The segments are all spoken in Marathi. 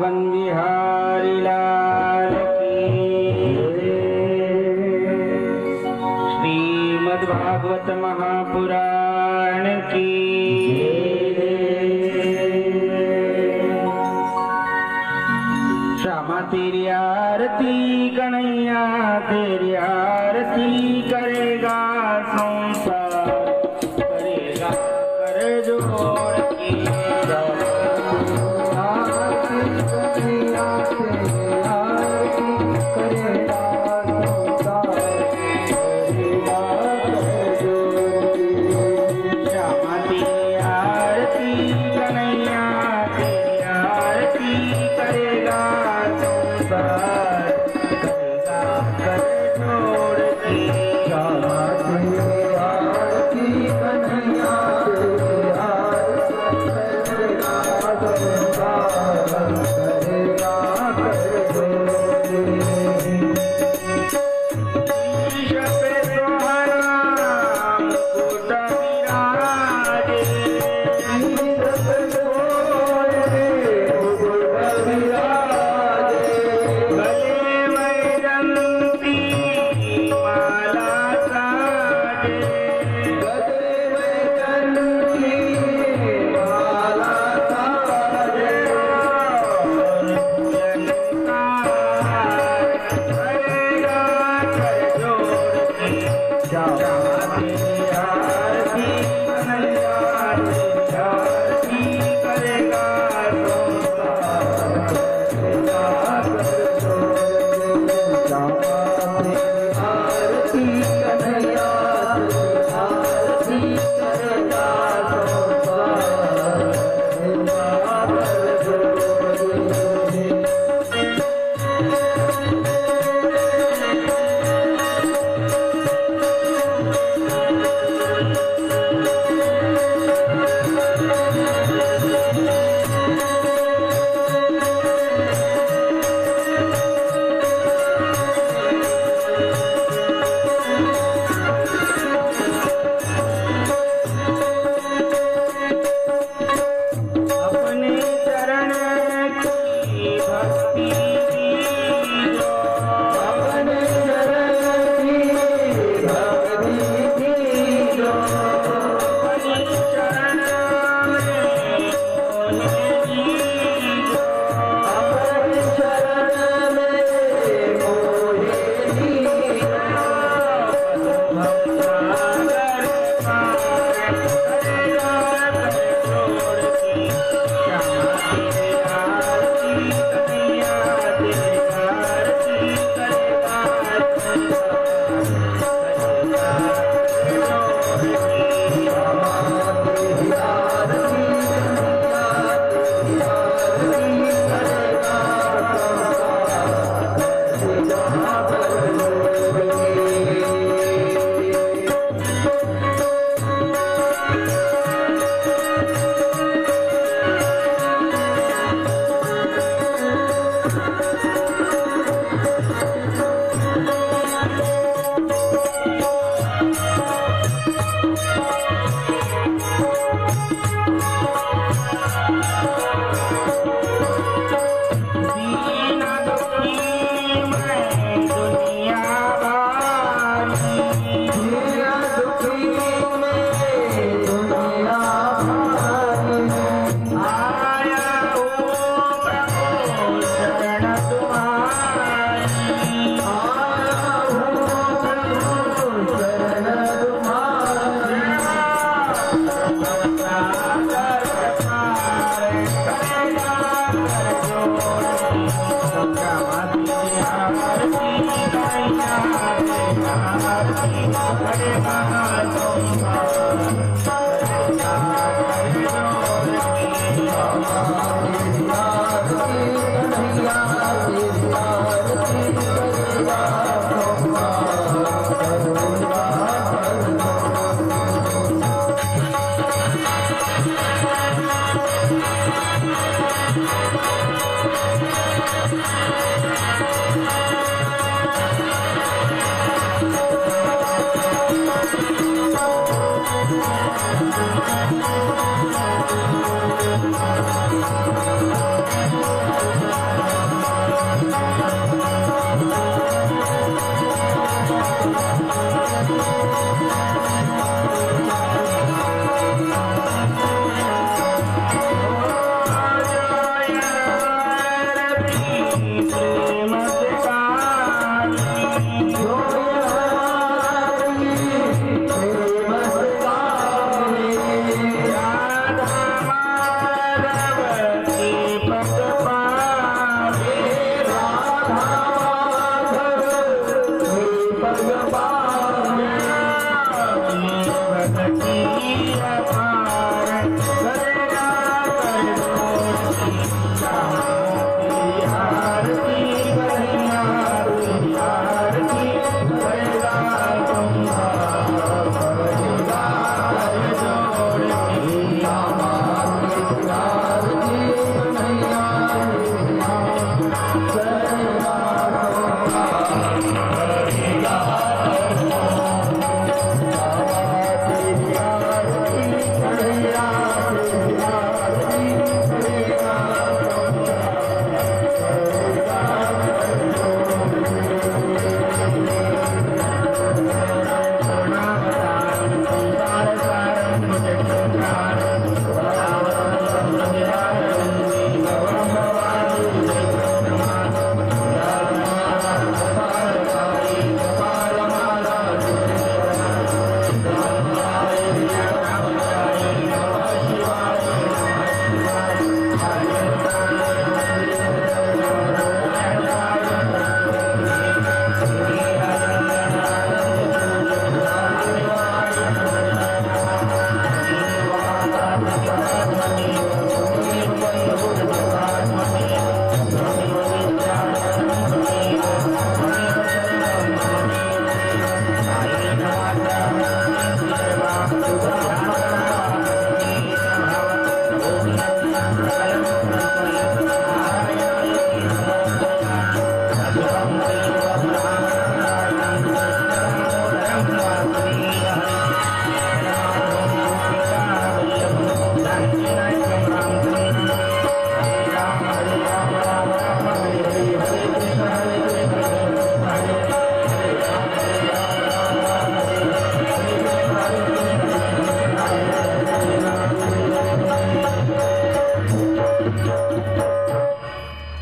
वृंदावन बिहारी लाल की। श्रीमद्भागवत महापुराण की। श्यामा तेरी आरती कन्हैया तेरी आरती करेगा संसार करेगा कर जोड़ की।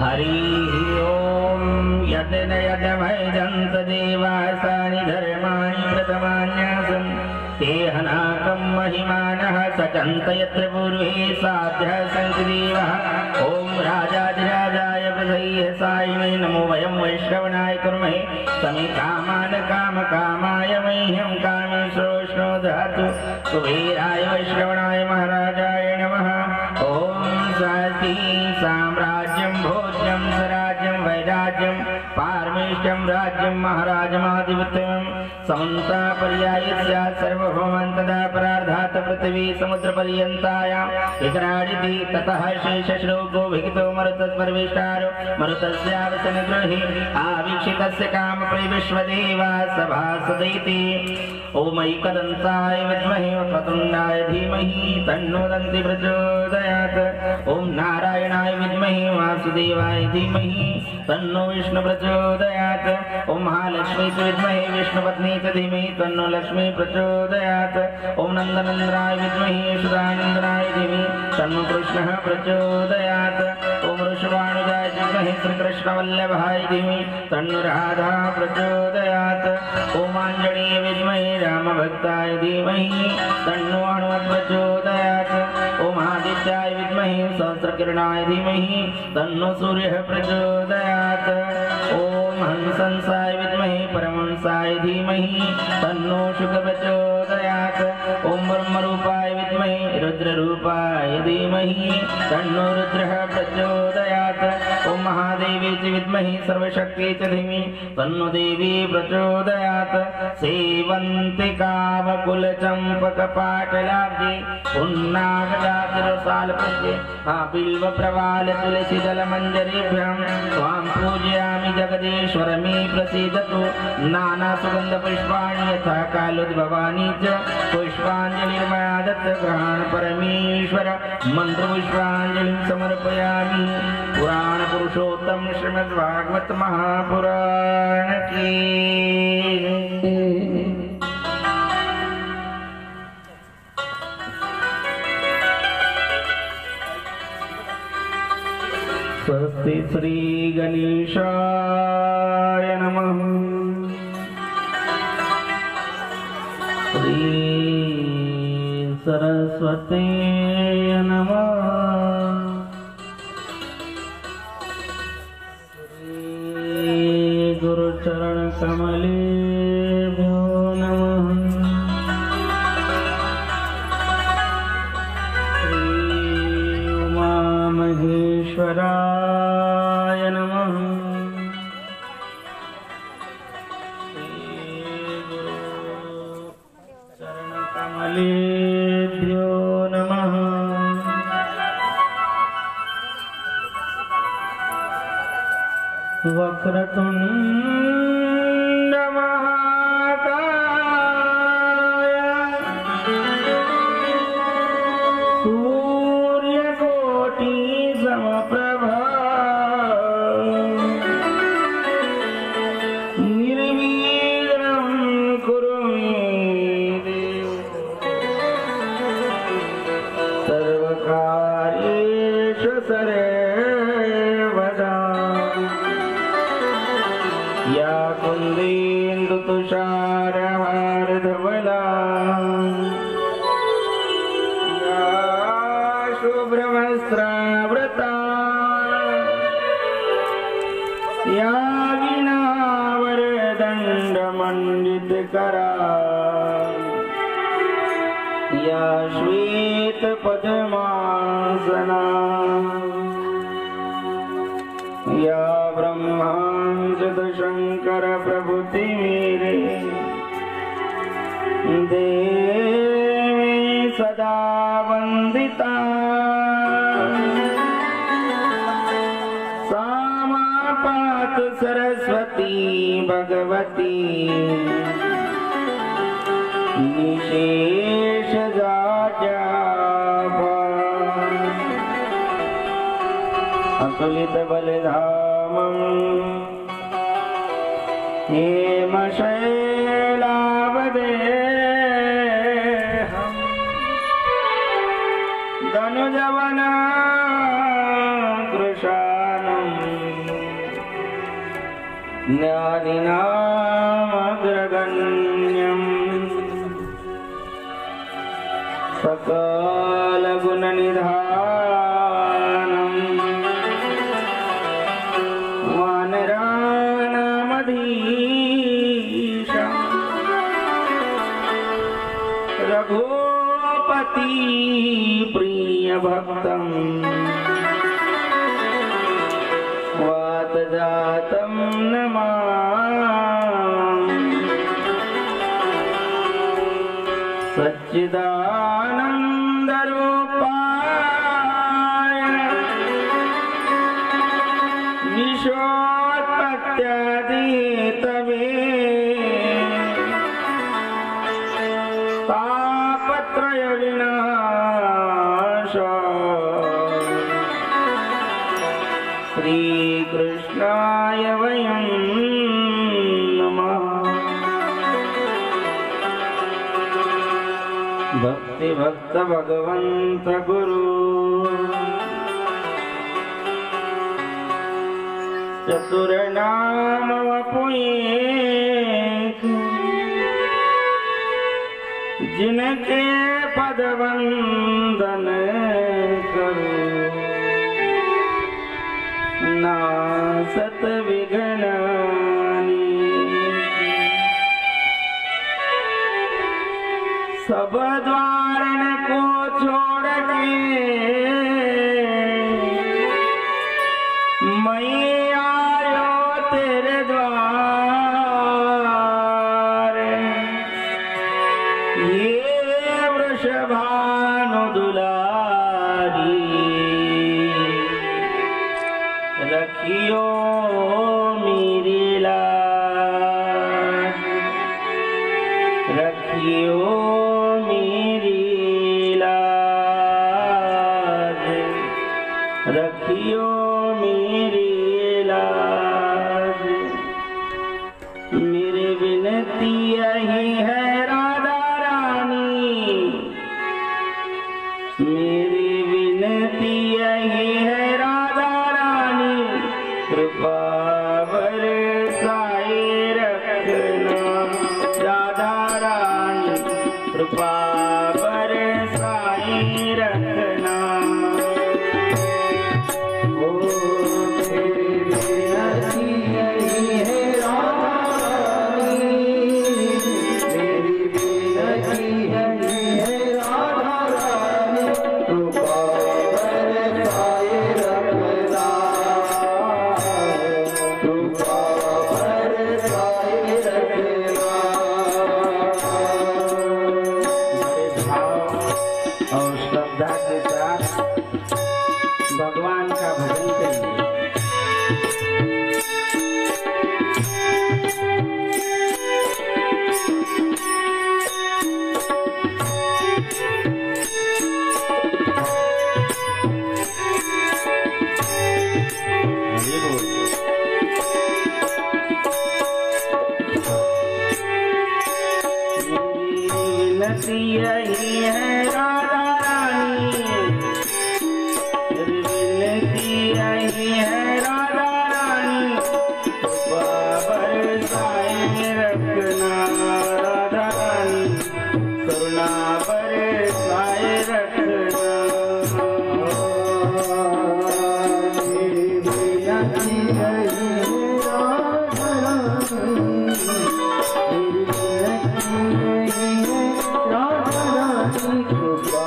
हरि ओम यज्ञ यज्ञमयजन्त देवासानि धर्माणि प्रथमान्यासन् ते हनाकं महिमानः सचन्त यत्र पूर्वे साध्यः सन्ति देवः। ओम राजाधिराजाय प्रसह्य सायिने नमो वयं वैश्रवणाय कुर्महे समे कामान् कामकामाय मह्यं कामेश्वरो ददातु कुबेराय वैश्रवणाय महाराजाय नमः। ओम स्वस्ति साम्राज्यं भोज्यं स्वराज्यं वैराज्यं पारमेष्ठ्यं राज्यं महाराजमाधिपत्यं समन्ता पर्यायस्य सर्वभौमं तदा परार्धात् पृथिवी समुद्रपर्यन्तायां विकराडिति ततः शेषश्लोको विहितो मरुतस्पर्विष्टारो मरुतस्यावसनगृहे आवीक्षितस्य कामप्रविश्वदेवा सभासदैति। ओमैकदन्ताय विद्महे वक्रतुण्डाय धीमहि तन्नो दन्ति प्रचोदयात्। ओम नारायणाय विद्महे वासुदेवाय धीमहि तन्नो विष्णु प्रचोदयात्। ओम महालक्ष्मी च विद्महे विष्णुपत्नी च धीमहि तन्नो लक्ष्मी प्रचोदयात्। ओम नन्दनन्दनाय विद्महे यशोदानन्दनाय धीमहि तन्नो कृष्णः प्रचोदयात्। ओम वृषभानुजाय विद्महे श्रीकृष्णवल्लभाय धीमहि तन्नो राधा प्रचोदयात्। ओम आञ्जनेय विद्महे रामभक्ताय धीमहि तन्नो हनुमत् प्रचोदयात्। ओम आदित्याय विद्महे सहस्रकिरणाय धीमहि तन्नो सूर्यः प्रचोदयात्। ओम हंसंसाय विद्महे परमहंसाय धीमहि तन्नो शुक प्रचोदयात्। ओम ब्रह्मरूपाय विद्महे रुद्ररूपाय धीमहि तन्नो रुद्रः प्रचोदयात्। ओम महादेवी च विद्महे सर्वशक्ति च धीमहि तन्नो देवी प्रचोदयात्। सेवन्ति कामकुलचम्पकपाटलाब्जे पुन्नागजातिरसालपुष्पे बिल्वप्रवालतुलसीदलमञ्जरीभ्यां त्वां पूजयामि जगदीश्वर मे प्रसीदतु। नानासुगन्धपुष्पाणि यथा कालोद्भवानि च पुष्पाञ्जलिर्मया दत्तग्रहण परमेश्वर मन्त्रपुष्पाञ्जलिं समर्पयामि। पुराणपुरुषोत्तम श्रीमद्भागवत महापुराण की। स्वस्ति श्री गणेशाय नमः। श्री सरस्वती नमः। श्री गुरुचरण कमलेभ्यो नमः। श्री उमा महेश्वराय नमः। कमलेभ्यो नमः। वक्रतुण्ड महाकाय सूर्यकोटि समप्रभा निर्विघ्नं कुरु मे देव सर्वकार्येषु सर्वदा। या कुन्देन्दुतुषारहारधवला या शुभ्रवस्त्रावृता या वीणावरदण्डमण्डितकरा या श्वेतपद्मासना या ब्रह्मांशंकर प्रभुति मेरे देवी सदा वंदिता। सामा पातु सरस्वती भगवती निशेष अतुलित बलधामं हेमशैलावदेहं धनुजवनं कृशानं ज्ञानिनामग्रगण्यम् सकलगुणनिधानम् वानराणामधीशम् रघुपति प्रियभक्तम् वातजातं नमामि सच्चिदानन्दरूपाय विश्वोत्पत्त्यादिहेतवे तापत्रयविनाशाय श्रीकृष्णाय वयं नमः। भक्ति भक्त भगवंत गुरु चतुर्नाम वपुएक जिनके पद वंदन करो नासत विघ्नानि सब द्वारन को छोड़ के मैं आयो तेरे द्वार। ये वृषभानुदुलारी रखियो मेरी लाज, रखियो मेरी लाज, रखियो मेरी लाज। मेरी विनती यही है राधा रानी, मेरी विनती यही है राधा रानी, कृपा बरसाए रखना राधा रानी, कृपा बरसाए रखना। ओ तेरी विनती यही है राधा रानी, मेरी विनती यही है राधा रानी, कृपा बरसाए रखना, कृपा बरसाए रखना। बड़े भाव और श्रद्धा के साथ भगवान का भजन करिए। हरि बोल। मेरी विनती यही है राधा रानी, मेरी विनती यही है राधा रानी, कृपा बरसाए रखना राधा रानी, करुणा बरसाए रखना। मेरी विनती यही है राधा रानी, मेरी विनती यही है राधा रानी, कृपा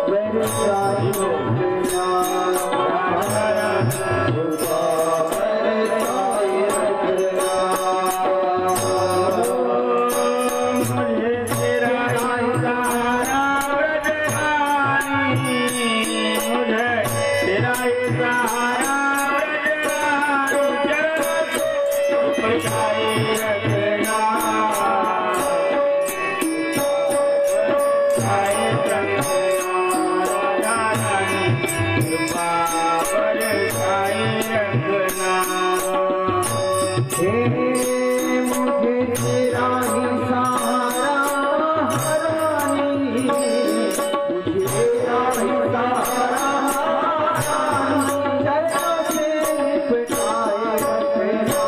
बरसाए रखना राधा रानी, कृपा बरसाए रखना। मुझे तेरा सहारा व्रजरानी, मुझे तेरा सहारा व्रजरानी, चरण बचाए रखना, बचाए रखना राधा रानी, कृपा बरसाए रखना। हे मुझे तेरा ही सहारा रानी, मुझे तेरा ही सहारा रानी, जरा से लिपटाए रखना,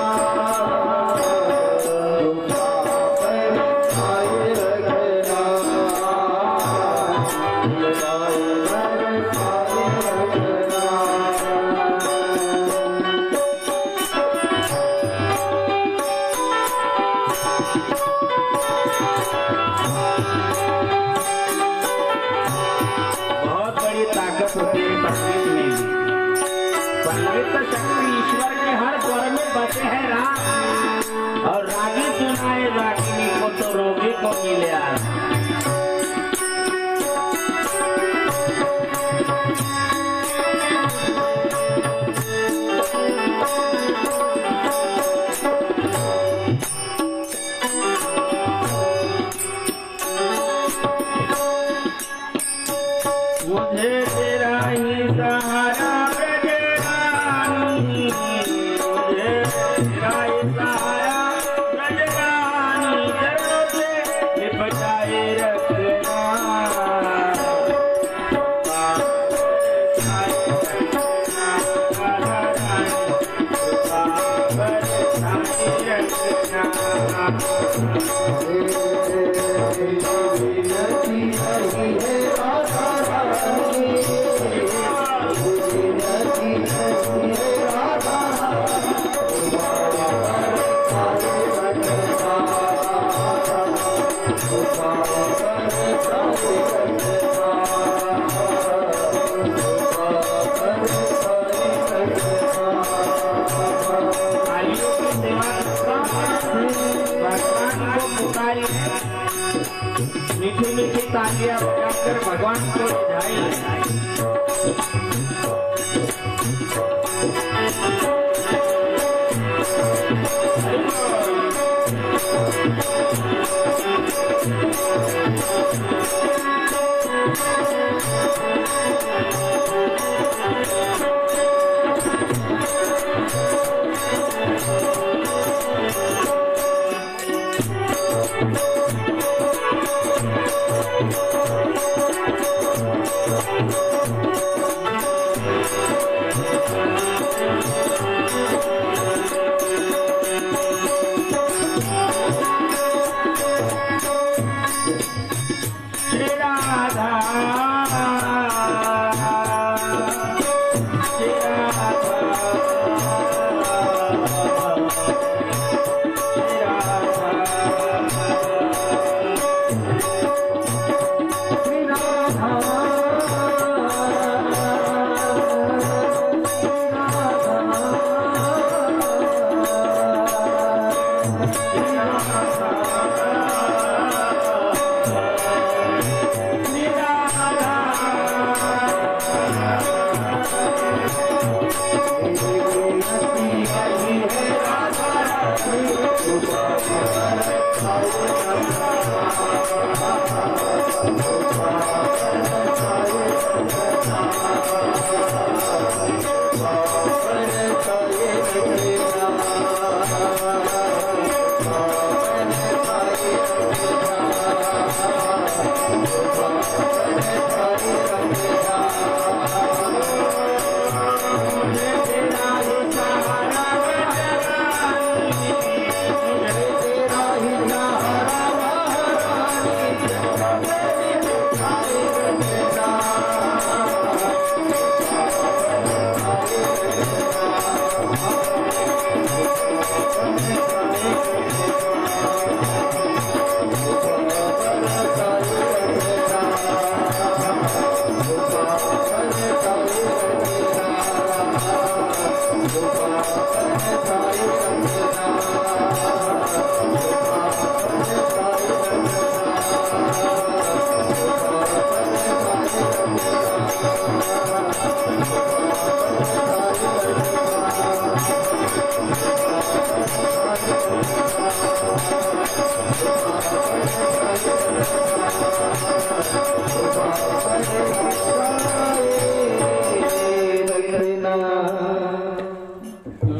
मीठी मीठी तालियां बजाकर भगवान को बधाई।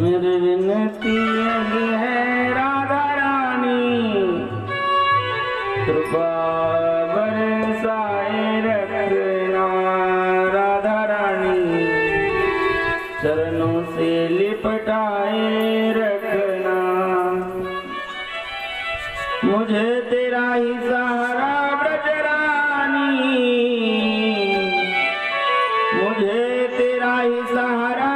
मेरी विनती है राधा रानी, कृपा बरसाए रखना। राधा रानी चरणों से लिपटाए रखना, मुझे तेरा ही सहारा ब्रज रानी, मुझे तेरा ही सहारा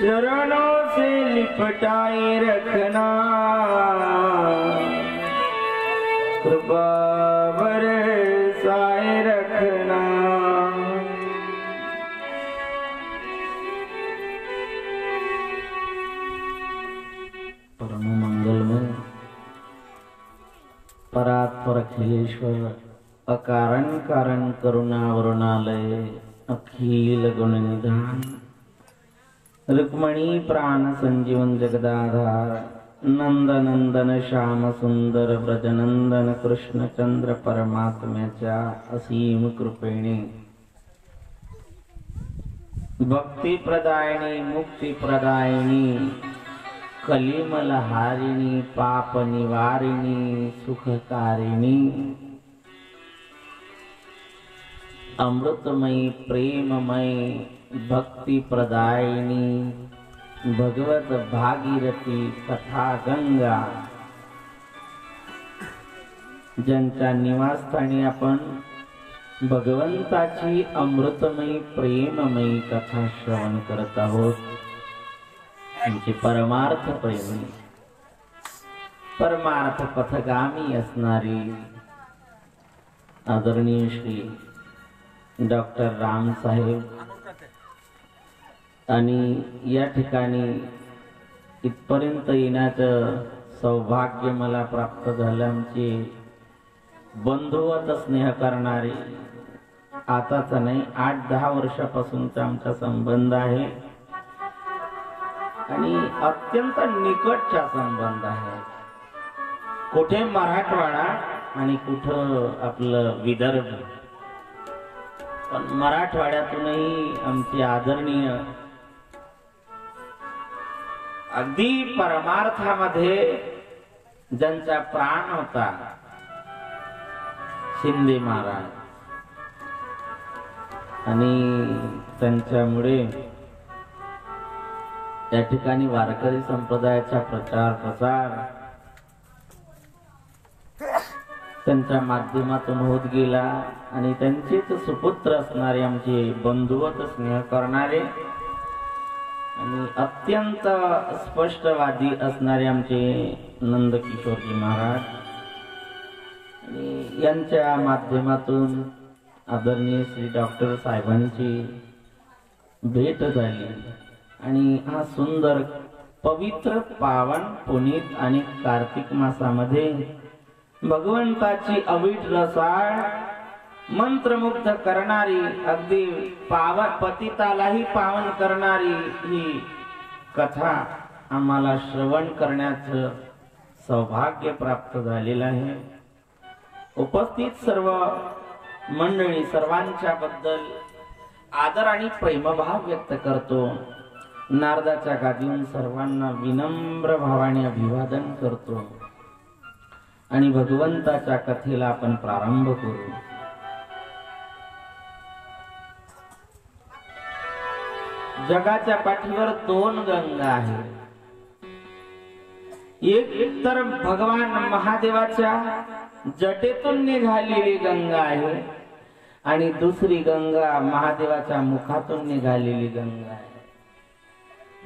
चरणों से लिपटाए रखना, कृपा बरसाए रखना। परम मंगल में परात्पर अखिलेश्वर अकारण कारण करुणा वरुणालय अखिल गुण निधान रुक्मणी प्राण संजीवन जगदाधार नंद नंदन श्याम सुंदर ब्रजनंदन कृष्ण चंद्र परमात्म्याच्या असीम कृपेने भक्ती प्रदायिनी मुक्ती प्रदायिनी कलिमलहारिणी पाप निवारिणी सुखकारिणी अमृतमयी प्रेममयी भक्ति प्रदायिनी भगवत भागीरथी कथा गंगा, ज्यांच्या निवासस्थानी आपण भगवंताची अमृतमयी प्रेममयी कथा श्रवण करत आहोत, त्यांचे परमार्थ प्रेमी परमार्थ पथगामी असणारी आदरणीय श्री डॉक्टर रामसाहेब, आणि या ठिकाणी इथपर्यंत येण्याचं सौभाग्य मला प्राप्त झालं. आमचे बंधुवत स्नेह करणारे, आताच नाही 8-10 वर्षापासूनचा आमचा संबंध आहे आणि अत्यंत निकटचा संबंध आहे. कुठे मराठवाडा आणि कुठं आपलं विदर्भ, पण मराठवाड्यातूनही आमचे आदरणीय अगदी परमार्थामध्ये ज्यांचा प्राण होता शिंदे महाराज, आणि त्यांच्यामुळे त्या ठिकाणी वारकरी संप्रदायाचा प्रचार प्रसार त्यांच्या माध्यमातून होत गेला. आणि त्यांचेच सुपुत्र असणारे आमचे बंधुवत स्नेह करणारे आणि अत्यंत स्पष्टवादी असणारे आमचे नंदकिशोरजी महाराज, आणि यांच्या माध्यमातून आदरणीय श्री डॉक्टर साहेबांची भेट झाली. आणि हा सुंदर पवित्र पावन पुनीत आणि कार्तिक मासामध्ये भगवंताची अवीट रसाळ मंत्रमुग्ध करणारी, अगदी पावन पतितालाही पावन करणारी ही कथा आम्हाला श्रवण करण्याचं सौभाग्य प्राप्त झालेलं आहे. उपस्थित सर्व मंडळी सर्वांच्या बद्दल आदर आणि प्रेमभाव व्यक्त करतो. नारदाच्या गादीहून सर्वांना विनम्र भावाने अभिवादन करतो आणि भगवंताच्या कथेला आपण प्रारंभ करू. जगाच्या पाठीवर 2 गंगा आहेत. एक तर भगवान महादेवाच्या जटेतून निघालेली गंगा आहे आणि दुसरी गंगा महादेवाच्या मुखातून निघालेली गंगा आहे.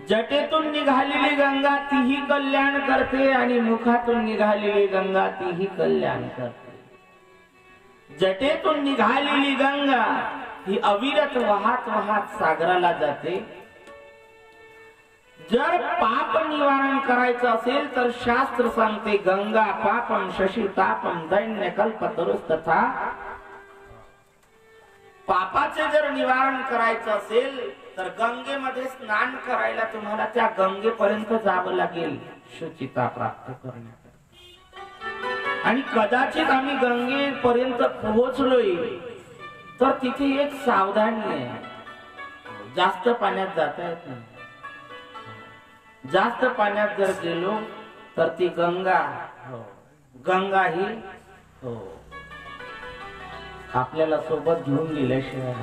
जटेतून निघालेली गंगा तीही कल्याण करते आणि मुखातून निघालेली गंगा तीही कल्याण करते. जटेतून निघालेली गंगा ही अविरत वाहत वाहत सागराला जाते. जर पाप निवारण करायचं असेल तर शास्त्र सांगते गंगा पापम शशी तापम दैन्य कल्पतरुस्तथा. पापाचे जर निवारण करायचं असेल तर गंगेमध्ये स्नान करायला तुम्हाला त्या गंगेपर्यंत जावं लागेल शुचिता प्राप्त करण्यासाठी. आणि कदाचित आम्ही गंगेपर्यंत पोहोचलोय तर तिथे एक सावधानी आहे, जास्त पाण्यात जाता येत नाही. जास्त पाण्यात जर गेलो तर ती गंगा ही आपल्याला सोबत घेऊन गेल्याशिवाय.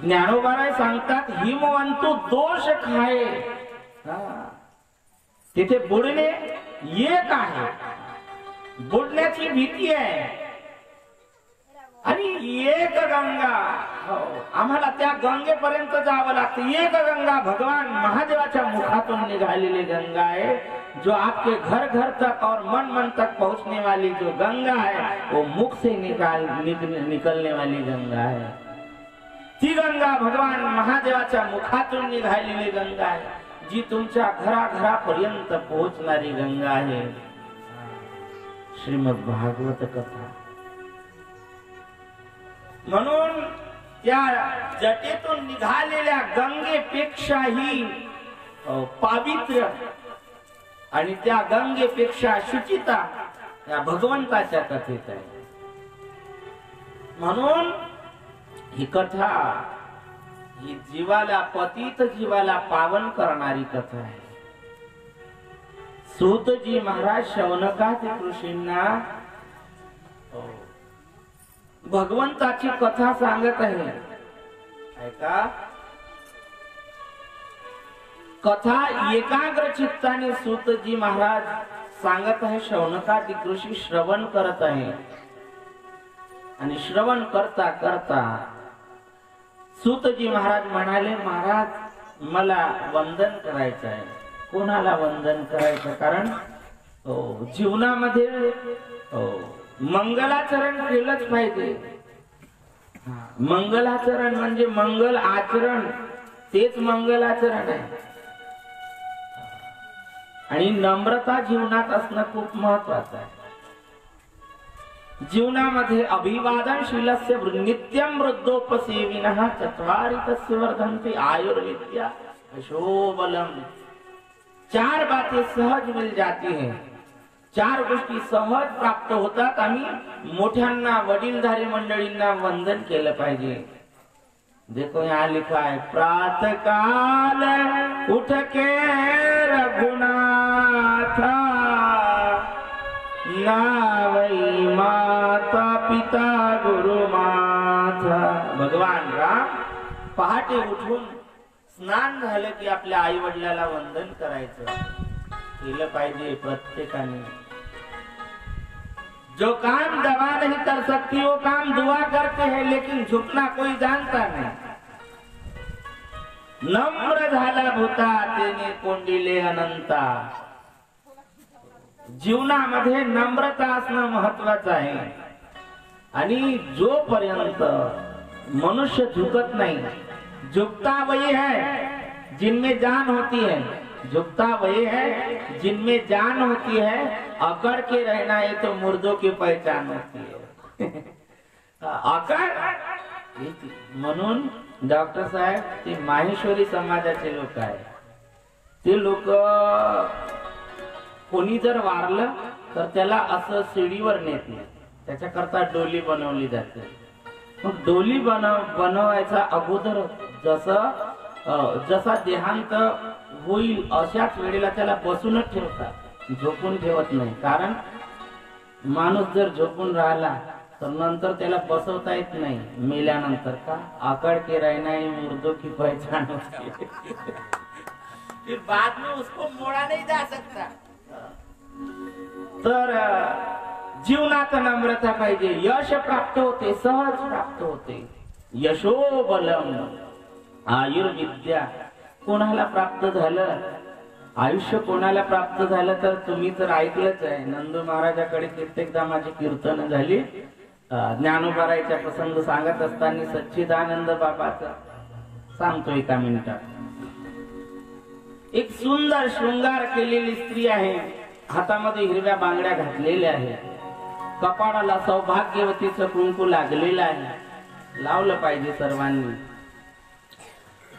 ज्ञानोबा सांगतात हिमवंतू दोष खाये. तिथे बुडणे एक आहे, बुडण्याची भीती आहे. आणि एक गंगा, आम्हाला त्या गंगेपर्यंत जावं लागतं. एक गंगा भगवान महादेवाच्या मुखातून निघालेली गंगा है, जो आपके घर घर तक और मन मन तक पहुंचने वाली जो गंगा है वो मुख से निकलने वाली गंगा है. ती गंगा भगवान महादेवाच्या मुखातून निघालेली गंगा आहे, जी तुमच्या घराघरापर्यंत पोहोचणारी गंगा आहे. श्रीमद भागवत कथा. म्हणून त्या जटेतून निघालेल्या गंगेपेक्षाही पावित्र्य आणि त्या गंगेपेक्षा शुचिता या भगवंताच्या कथेत आहे. म्हणून ही कथा ही जीवाला पतित जीवाला पावन करणारी कथा आहे. सूतजी महाराज शौनकादी ऋषींना भगवंताची कथा सांगत आहे. ऐका, कथा एकाग्र चित्ताने सूतजी महाराज सांगत आहे. शौनकादिक ऋषी श्रवण करत आहे आणि श्रवण करता करता सूतजी महाराज म्हणाले, महाराज मला वंदन करायचं आहे. कोणाला वंदन करायचं? कारण जीवनामध्ये मंगलाचरण केलंच पाहिजे. मंगलाचरण म्हणजे मंगल आचरण, तेच मंगलाचरण आहे. आणि नम्रता जीवनात असणं खूप महत्वाचं आहे. जीवनामध्ये अभिवादनशीलस्य नित्यं वृद्धोपसेविनः चत्वारि तस्य वर्धन्ते आयुर्विद्या यशोबलम. 4 बातें सहज मिल जाती हैं. 4 गोष्टी सहज प्राप्त होतात. आम्ही मोठ्यांना, वडीलधारी मंडळींना वंदन केलं पाहिजे. देखो यहाँ लिखा है, प्रातः काल उठ के रघुनाथ नावई माता पिता गुरु माता. भगवान राम पहाटे उठून स्नान झालं की आपल्या आई वडिलाला वंदन करायचं केलं पाहिजे प्रत्येकाने. जो काम दवा नहीं कर सकती वो काम दुआ करते हैं, लेकिन झुकना कोई जानता नहीं. नम्र झाला भूता तेने कोंडिले अनंता. जीवनामध्ये नम्रता असणं महत्वाचं आहे. आणि जोपर्यंत मनुष्य झुकत नाही, झुकता वही है जिनमें जान होती है, झुकता वही है जिनमें जान होती है. अकड़ के रहना है तो मुर्दों की पहचान होती है. अकड़. म्हणून डॉक्टर साहेब ते माहेश्वरी समाजाचे लोक आहे. ते लोक कोणी जर वारलं तर त्याला असं शिडीवर नेत नाही, त्याच्याकरता डोली बनवली जाते. मग डोली बनवायचा अगोदर जसा देहांत होईल अशाच वेळेला त्याला बसूनच ठेवतात, झोपून ठेवत नाही. कारण माणूस जर झोपून राहिला तर नंतर त्याला बसवता येत नाही मेल्यानंतर. का? आकड़ के रहना ही मुर्दों की पहचान होती है. फिर बाद में उसको मोड़ा नहीं जा सकता. तर जीवनात नम्रता पाहिजे. यश प्राप्त होते, सहज प्राप्त होते. यशोबलम आयुर्विद्या. कोणाला प्राप्त झालं आयुष्य, कोणाला प्राप्त झालं तर तुम्ही तर ऐकलंच आहे. नंदू महाराजाकडे कित्येकदा माझी कीर्तन झाली. ज्ञानोबारायचा प्रसंग सांगत असताना सच्चिदानंद बाबाचा सांगतो एका मिनिटात. एक सुंदर शृंगार केलेली स्त्री आहे, हातामध्ये हिरव्या बांगड्या घातलेल्या आहे, कपाळाला सौभाग्यवतीचं कुंकू लागलेलं आहे. लावलं पाहिजे सर्वांनी.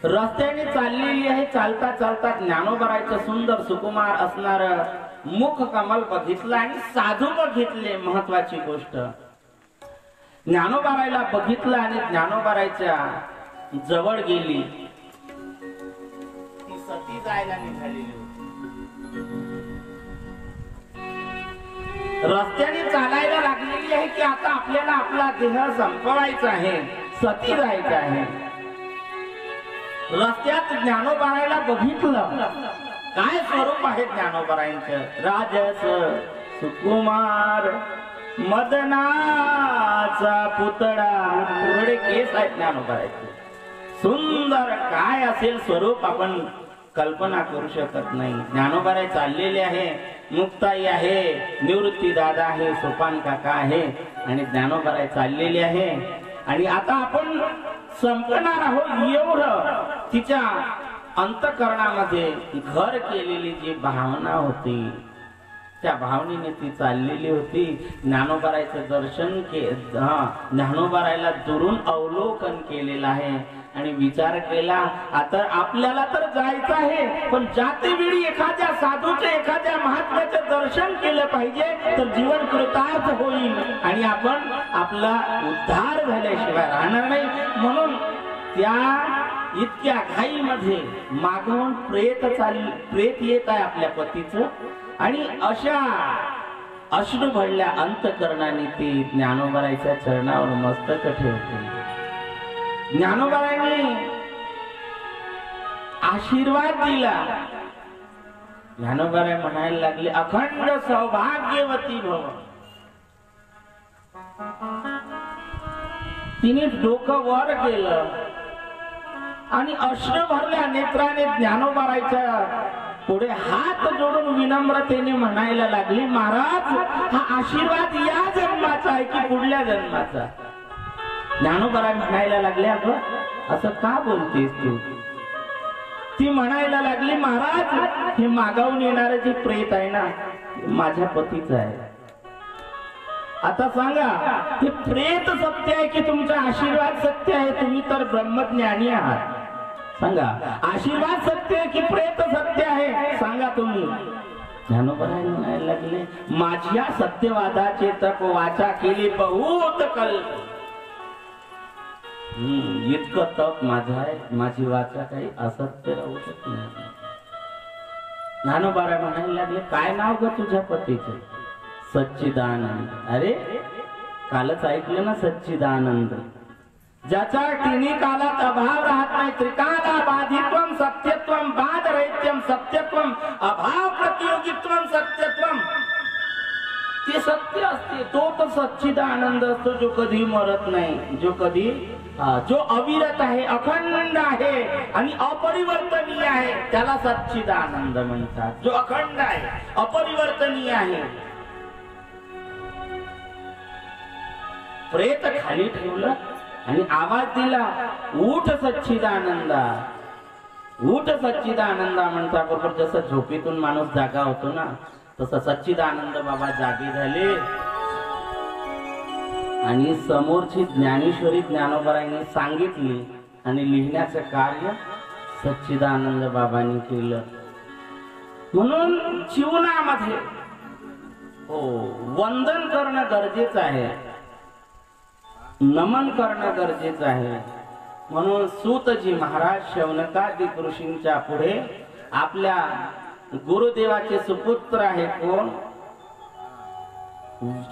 रस्त्याने चाललेली आहे. चालता चालता ज्ञानोबारायचं सुंदर सुकुमार असणार मुख कमल बघितलं आणि साधू बघितले. महत्वाची गोष्ट, ज्ञानोबारायला बघितलं आणि ज्ञानोबारायच्या जवळ गेली. ती सती जायला निघालेली होती. रस्त्याने चालायला लागलेली आहे की आता आपल्याला आपला देह संपवायचा आहे, सती जायचं आहे. रस्त्यात ज्ञानोबारायला बघितलं. काय स्वरूप आहे ज्ञानोबारायांचं? राजस सुकुमार मदनाचा पुतळा, पुरडे केस आहेत ज्ञानोबारायचे. सुंदर काय असेल स्वरूप आपण कल्पना करू शकत नाही. ज्ञानोबाराय चाललेले आहे. मुक्ताई आहे, निवृत्ती दादा आहे, सोपान काका आहे आणि ज्ञानोबाराय चाललेले आहे. आणि आता आपण संपणार आहोत. एवढं तिच्या अंतःकरणामध्ये घर केलेली जी भावना होती त्या भावनेने ती चाललेली होती. ज्ञानोबारायचं दर्शन ज्ञानोबारायला दुरून अवलोकन केलेलं आहे आणि विचार केला आता आपल्याला तर जायचं आहे, पण जाते वेळी एखाद्या साधूचे, एखाद्या महात्म्याचं दर्शन केलं पाहिजे तर जीवन कृतार्थ होईल आणि आपण आपला उद्धार झाल्याशिवाय राहणार नाही. म्हणून त्या इतक्या घाईमध्ये मागून प्रेत येत आहे आपल्या पतीचं आणि अशा अश्रू भरल्या अंतःकरणाने ती ज्ञानोबारायच्या चरणावर मस्तक ठेवते. ज्ञानोबारायने आशीर्वाद दिला. ज्ञानोबाराय म्हणायला लागले अखंड सौभाग्यवती भव. तिने डोकं वर केलं आणि अश्रू भरल्या नेत्राने ज्ञानोबारायच्या पुढे हात जोडून विनम्रतेने म्हणायला लागली महाराज हा आशीर्वाद या जन्माचा आहे की पुढल्या जन्माचा. ज्ञानोबाराय म्हणायला लागले अगं असं का बोलतेस तू. ती म्हणायला लागली महाराज हे मागावून येणारं जे प्रेत आहे ना माझ्या पतीचं आहे. आता सांगा हे प्रेत सत्य आहे की तुमचा आशीर्वाद सत्य आहे. तुम्ही तर ब्रह्मज्ञानी आहात. सांगा आशीर्वाद सत्य आहे की प्रेत सत्य आहे सांगा तुम्ही. ज्ञानोबाराय म्हणायला लागले माझ्या सत्यवादाचे तप वाचा केली बहुत कल्प. इतकं तप माझं आहे माझी वाचा काही असत्य राहू शकत नाही. ज्ञानोबाराय म्हणायला लागले काय नाव ग तुझ्या पतीचे. सच्चिदानंद. अरे कालच ऐकलं ना सच्चिदानंद ज्याचा तिन्ही कालात अभाव राहत नाही. त्रिकाला बाधित्वम सत्यत्वम बाधरहित्यम सत्यत्वम अभाव प्रतियोगित्वम सत्यत्वम. ते सत्य असते तो तर सच्चिदानंद असतो जो कधी मरत नाही जो कधी जो अविरत आहे अखंड आहे आणि अपरिवर्तनीय आहे त्याला सच्चिदानंद म्हणतात. जो अखंड आहे अपरिवर्तनीय आहे. प्रेत खाली ठेवलं आणि आवाज दिला उठ सच्चिदानंदा. उठ सच्चिदानंदा म्हणता बरोबर जसं झोपेतून माणूस जागा होतो ना तसं सच्चिदानंद बाबा जागे झाले आणि समोरची ज्ञानेश्वरी ज्ञानोबारायने सांगितली आणि लिहिण्याचं कार्य सच्चिदानंद बाबांनी केलं. म्हणून जीवनामध्ये हो वंदन करणं गरजेचं आहे नमन करणं गरजेचं आहे. म्हणून सूतजी महाराज शौनकादिक ऋषींच्या पुढे आपल्या गुरुदेवाचे सुपुत्र आहे कोण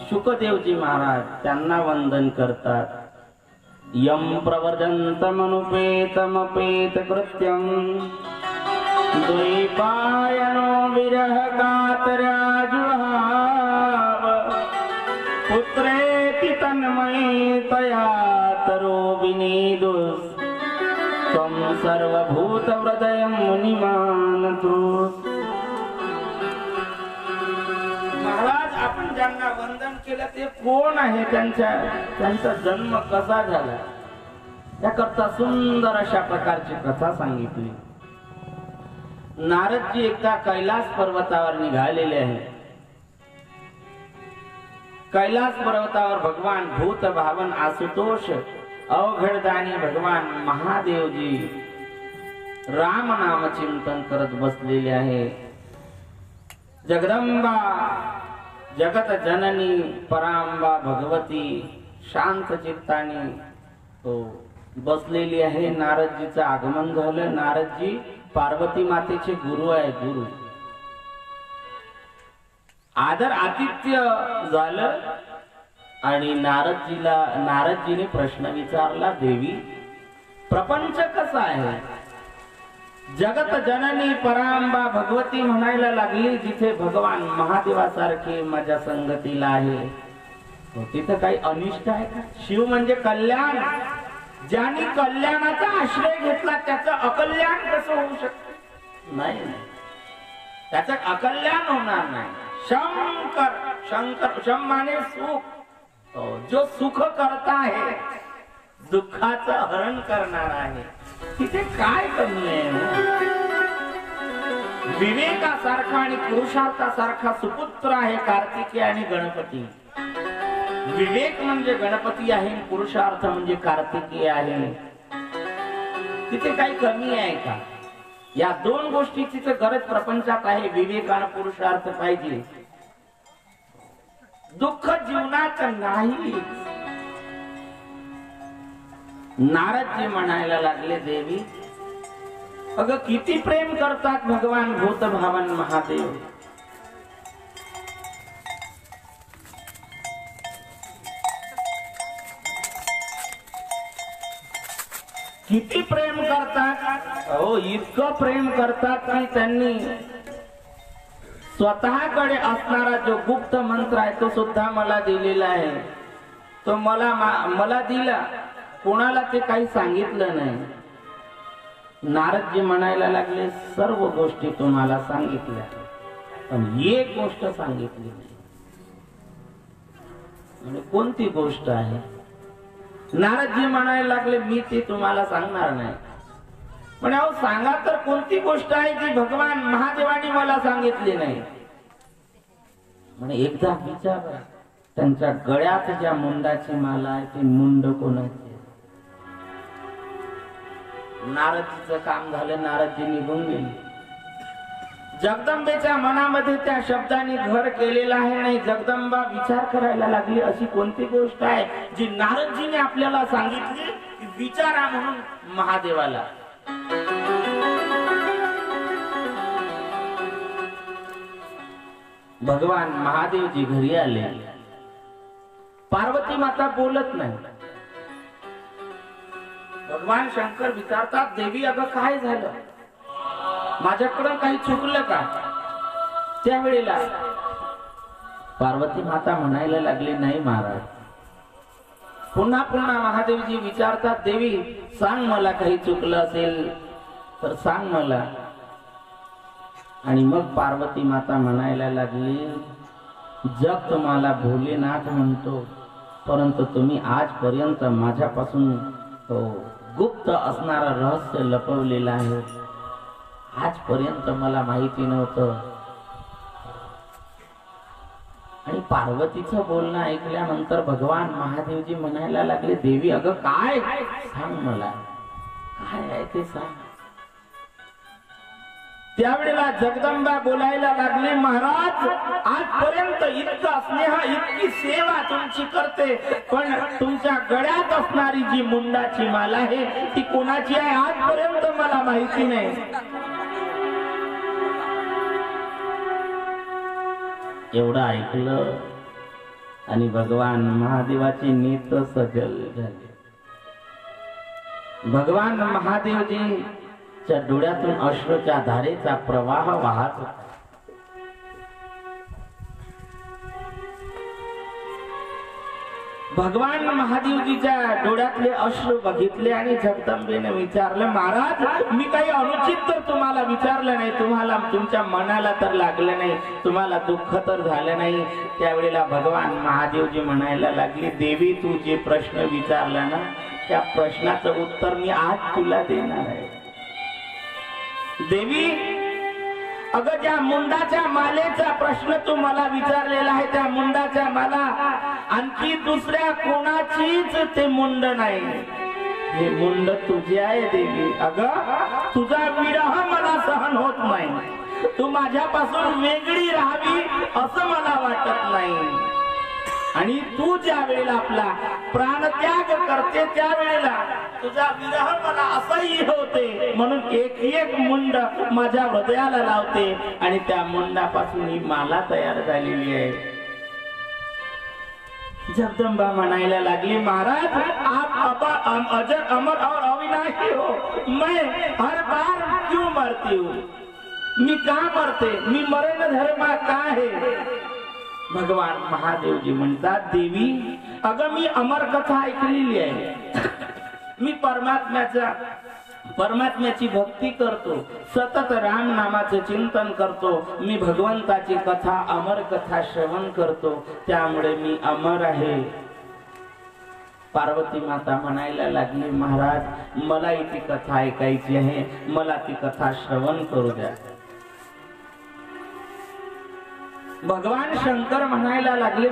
शुकदेवजी महाराज त्यांना वंदन करतात. यम प्रवर्धन्तमनुपेतमपेत कृत्यम द्वैपायनो विरह कातराजुहाव पुत्रेति तन्मयतया तरो विनीदुस् त्वं सर्वभूत हृदयं मुनिमानतोस. महाराज आपण ज्यांना वंदन केलं ते कोण आहे त्यांचा जन्म कसा झाला त्याकरता सुंदर अशा प्रकारची कथा सांगितली. नारदजी एकदा कैलास पर्वतावर निघालेले आहे. कैलास पर्वतावर भगवान भूत भावन आशुतोष अवघडदानी भगवान महादेवजी राम नाम चिंतन करत बसलेले आहे. जगदंबा जगत जननी परांबा भगवती शांत चित्ताने बसलेली आहे. नारदजीचं आगमन झालं. नारदजी पार्वती मातेचे गुरु आहे. गुरु आदर आतिथ्य झालं आणि नारदजीने प्रश्न विचारला देवी प्रपंच कसा आहे. जगत जननी परांबा भगवती म्हणायला लागली जिथे भगवान महादेवासारखे माझ्या संगतीला आहे तिथे काही अनिष्ट आहे का. शिव म्हणजे कल्याण. ज्यांनी कल्याणाचा आश्रय घेतला त्याचं अकल्याण कसं होऊ शकतं. नाही त्याचं अकल्याण होणार नाही. शंकर शम माने सुख. जो सुख करता आहे दुःखाचं हरण करणार आहे. तिथे काय कमी आहे. विवेकासारखा आणि पुरुषार्थासारखा सुपुत्र आहे कार्तिकेय आणि गणपती. विवेक म्हणजे गणपती आहे पुरुषार्थ म्हणजे कार्तिकेय आहे. तिथे काही कमी आहे का. या दोन गोष्टीची गरज प्रपंचात आहे. विवेक आणि पुरुषार्थ पाहिजे. दुःख जीवनात नाही. नारदजी म्हणायला लागले देवी अगं किती प्रेम करतात भगवान भूत भावन महादेव. किती प्रेम करतात, हो इतकं प्रेम करतात की त्यांनी स्वतःकडे असणारा जो गुप्त मंत्र आहे तो सुद्धा मला दिलेला आहे. तो मला दिला, कोणाला ते काही सांगितलं नाही. नारदजी म्हणायला लागले, सर्व गोष्टी तुम्हाला सांगितल्या पण एक गोष्ट सांगितली नाही. म्हणजे कोणती गोष्ट आहे? नारदजी म्हणायला लागले, मी ती तुम्हाला सांगणार नाही. म्हणजे अहो सांगा तर कोणती गोष्ट आहे जी भगवान महादेवानी मला सांगितली नाही? म्हणजे एकदा विचारा, त्यांच्या गळ्यात ज्या मुंडाची माला आहे ती मुंड कोणाची? नारदजीचं काम झालं, नारदजी निघून गेले. जगदंबेच्या मनामध्ये त्या शब्दाने घर केलेलं आहे. नाही, जगदंबा विचार करायला लागली, अशी कोणती गोष्ट आहे जी नारदजीने आपल्याला सांगितली, विचारा म्हणून महादेवाला. भगवान महादेवजी घरी आले. पार्वती माता बोलत नाही. भगवान शंकर विचारतात, देवी अगं काय झालं, माझ्याकडं काही चुकलं का? त्यावेळेला पार्वती माता म्हणायला लागली, नाही महाराज. पुन्हा पुन्हा महादेवजी विचारतात, देवी सांग, मला काही चुकलं असेल तर सांग मला. आणि मग पार्वती माता म्हणायला लागली, जग तुम्हाला भोलेनाथ म्हणतो, परंतु तुम्ही आजपर्यंत माझ्यापासून गुप्त असणारा रहस्य लपवलेलं आहे. आजपर्यंत मला माहिती नव्हतं. आणि पार्वतीचं बोलणं ऐकल्यानंतर भगवान महादेवजी म्हणायला लागले, देवी अगं काय, सांग मला काय आहे ते सांग. त्यावेळेला जगदंबा बोलायला लागली, महाराज आजपर्यंत इतका स्नेह, इतकी सेवा तुमची करते, पण तुमच्या गळ्यात असणारी जी मुंडाची माला आहे ती कोणाची आहे आजपर्यंत मला माहिती नाही. एवढं ऐकलं आणि भगवान महादेवाची नीत सजल झाली. भगवान महादेवजी च्या डोळ्यातून अश्रूच्या धारेचा प्रवाह वाहत होता. भगवान महादेवजीच्या डोळ्यातले अश्रू बघितले आणि जगदंबेने विचारलं, महाराज मी काही अनुचित तर तुम्हाला विचारलं नाही, तुम्हाला तुमच्या मनाला तर लागलं नाही, तुम्हाला दुःख तर झालं नाही. त्यावेळेला भगवान महादेवजी म्हणायला लागली, देवी तू जे प्रश्न विचारला ना त्या प्रश्नाचं उत्तर मी आज तुला देणार आहे. देवी अगं ज्या मुंडाच्या मालेचा प्रश्न तू मला विचारलेला आहे, त्या मुंडाच्या माला आणखी दुसऱ्या कोणाचीच ते मुंड नाही, हे मुंड तुझे आहे देवी. अगं तुझा विरह मला सहन होत नाही, तू माझ्यापासून वेगळी राहावी असं मला वाटत नाही. आणि तू ज्या वेळेला आपला प्राणत्याग करते त्यावेळेला तुझा विरह मला असह्य होते, म्हणून एक एक मुंड माझ्या हृदयाला लावते आणि त्या मुंडापासून ही माला तयार झालेली आहे. जगदंबा म्हणायला लागली, महाराज आप अजर अमर और अविनाशी हो, मैं हर बार क्यों मरती हूँ, मी का मरते, मी मरण धर्मा का है? भगवान महादेवजी म्हणतात, देवी अगं मी अमर कथा ऐकलेली आहे, मी परमात्म्याची भक्ती करतो, सतत राम नामाचे चिंतन करतो, मी भगवंताची कथा अमर कथा श्रवण करतो, त्यामुळे मी अमर आहे. पार्वती माता म्हणायला लागली, महाराज मलाही ती कथा ऐकायची आहे, मला ती कथा श्रवण करू द्या. भगवान शंकर म्हणायला लागले,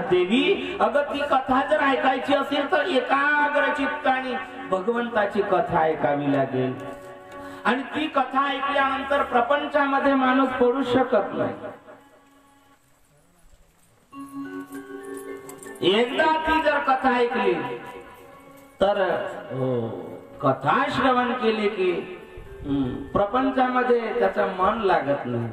देवी अगं ती कथा जर ऐकायची असेल तर एकाग्र चित्ताने भगवंताची कथा ऐकावी लागेल. आणि ती कथा ऐकल्यानंतर प्रपंचामध्ये माणूस पडू शकत नाही. एकदा ती जर कथा ऐकली तर कथा श्रवण केले की प्रपंचामध्ये त्याचं मन लागत नाही.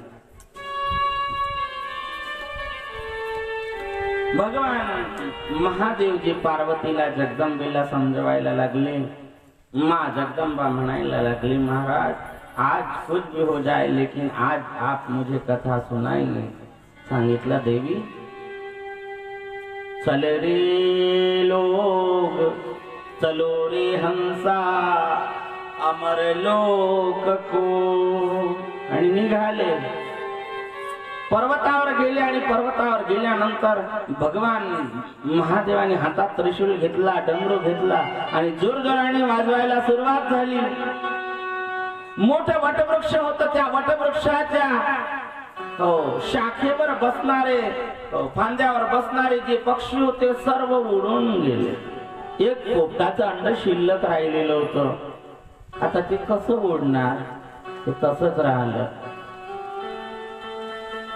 भगवान महादेवजी पार्वतीला जगदंबेला समजवायला लागले, माँ जगदम्बा म्हणायला लागली, महाराज आज कुछ भी हो जाए लेकिन आज आप मुझे कथा सुनाइए। सांगितलं, देवी चले रे लोग चलो रे हंसा अमर लोक को, आणि निघाले पर्वतावर गेले। आणि पर्वतावर गेल्यानंतर भगवान महादेवाने हातात त्रिशूल घेतला, डमरू घेतला आणि जोरजोराने वाजवायला सुरुवात झाली। मोठं वटवृक्ष होतं, त्या वटवृक्षाच्या शाखेवर बसणारे, फांद्यावर बसणारे जे पक्षी होते सर्व उडून गेले। एक पोपटाचं अंड शिल्लक राहिलेलं होतं, आता ते कसं उडणार, ते तसंच राहिलं।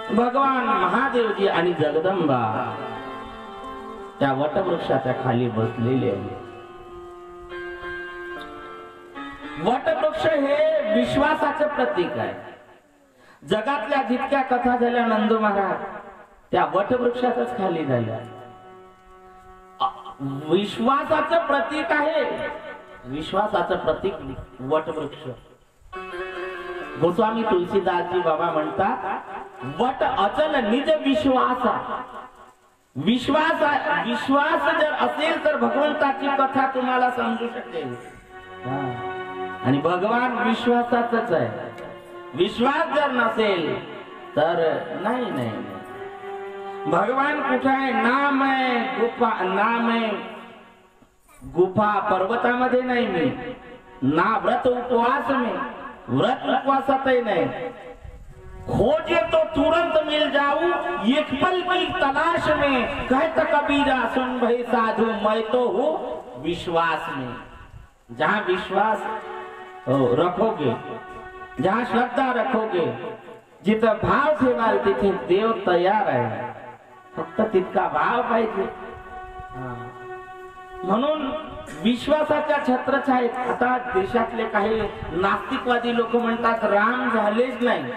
भगवान महादेवजी आणि जगदंबा त्या वटवृक्षाच्या खाली बसलेले आहेत। वटवृक्ष हे विश्वासाचं प्रतीक आहे। जगातल्या जितक्या कथा झाल्या नंदू महाराज त्या वटवृक्षाच्याच खाली झाल्या। विश्वासाचं प्रतीक आहे, विश्वासाचं प्रतीक वटवृक्ष। गोस्वामी तुलसीदासजी बाबा म्हणतात, वट अचल निज विश्वास। विश्वास जर असेल तर भगवंताची कथा तुम्हाला समजू शकेल। आणि भगवान विश्वासाचंच आहे। विश्वास जर नसेल तर नाही नाही। भगवान कुठे आहे? नाम आहे गुफा, नाम आहे गुफा पर्वतामध्ये नाही मी, ना व्रत उपवास में, व्रत उपवासातही नहीं। खोजे तो तुरंत मिल जाऊं एक पल की तलाश में, कहता कबीरा सुन भाई साधु मैं तो हूँ विश्वास में। जहाँ विश्वास रखोगे, जहाँ श्रद्धा रखोगे, जिथं भाव ठेवाल तिथे देव तयार आहे, फक्त तितका भाव पाहिजे। म्हणून विश्वासाच्या छत्रछायेत आता देशातले काही नास्तिकवादी लोक म्हणतात राम झालेच नाही।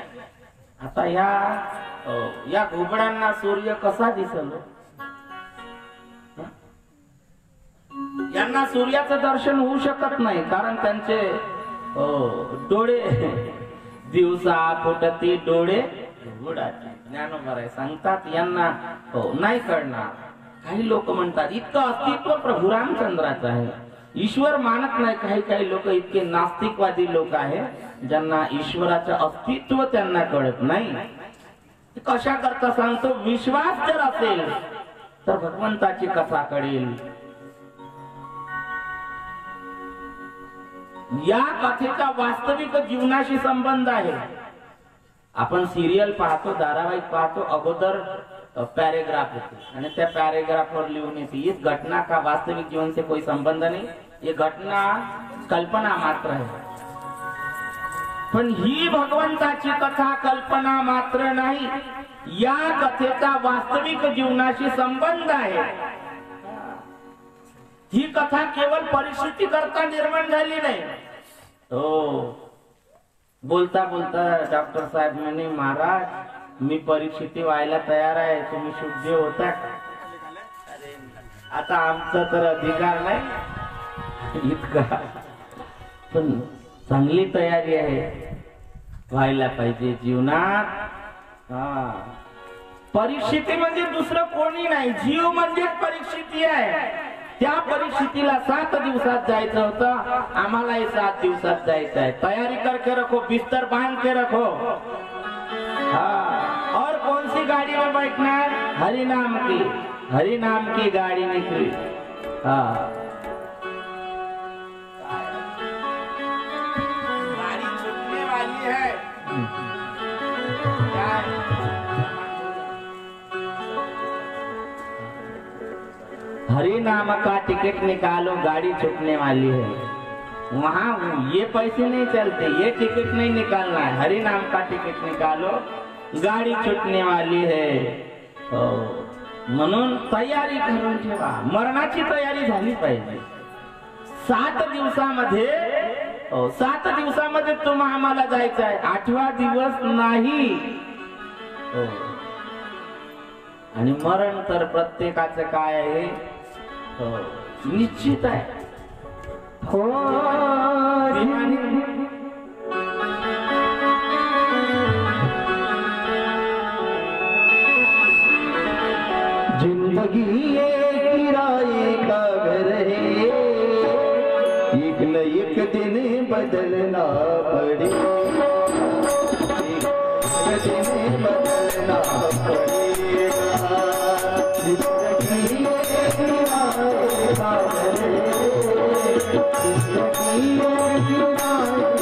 आता या घोबड्यांना सूर्य कसा दिसल? यांना सूर्याचं दर्शन होऊ शकत नाही, कारण त्यांचे डोळे दिवसा फुटती डोळे उघडाचे। ज्ञानोबा सांगतात यांना नाही कळणार। काही लोक म्हणतात इतकं अस्तित्व प्रभू रामचंद्राचं आहे, ईश्वर मानत नाही। काही काही लोक इतके नास्तिकवादी लोक आहेत ज्यांना ईश्वराचं अस्तित्व त्यांना कळत नाही। कशा करता सांगतो, विश्वास जर असेल तर भगवंताची कथा कळेल। या कथेचा वास्तविक जीवनाशी संबंध आहे। आपण सिरियल पाहतो, धारावाहिक पाहतो, अगोदर पैराग्राफ होते आणि त्या पैराग्राफ वर लिहून येते ये घटना का वास्तविक जीवन से कोई संबंध नहीं, ये घटना कल्पना मात्र है। पण ही भगवंताची कथा कल्पना मात्र नाही, या कथेचा वास्तविक जीवनाशी संबंध आहे। ही कथा केवळ परिस्थिती करता निर्माण झाली नाही। बोलता बोलता डॉक्टर साहेब म्हणे, महाराज मी परीक्षिती व्हायला तयार आहे, तुम्ही शुद्ध होता का? आता आमचा तर अधिकार नाही इतका, पण चांगली तयारी आहे, व्हायला पाहिजे जीवनात। परीक्षिती म्हणजे दुसरं कोणी नाही, जीव म्हणजे परीक्षिती आहे। त्या परीक्षितीला 7 दिवसात जायचं होतं, आम्हालाही 7 दिवसात जायचं आहे। तयारी करके रखो, बिस्तर बांध के रखो। और कौन सी गाड़ी में बैठना है? हरि नाम की गाड़ी निकली। गाड़ी छूटने वाली है। हरि नाम का टिकट निकालो, गाड़ी छूटने वाली है। वहाँ ये पैसे नहीं चलते, ये टिकट नहीं निकालना है, हरि नाम का टिकट निकालो, गाडी छूटने वाली है। म्हणून तयारी करून ठेवा, मरणाची तयारी झाली पाहिजे। 7 दिवसामध्ये तुम्हा आम्हाला जायचं आहे, 8वा दिवस नाही। आणि मरण तर प्रत्येकाचं काय आहे निश्चित आहे, हो जिंदगी ये किराए का घर है, एक न एक दिन बदलना पड़ेगा, एक दिन बदलना पड़ेगा। जिंदगी ये किराए का घर है, जिंदगी ये किराए का घर है,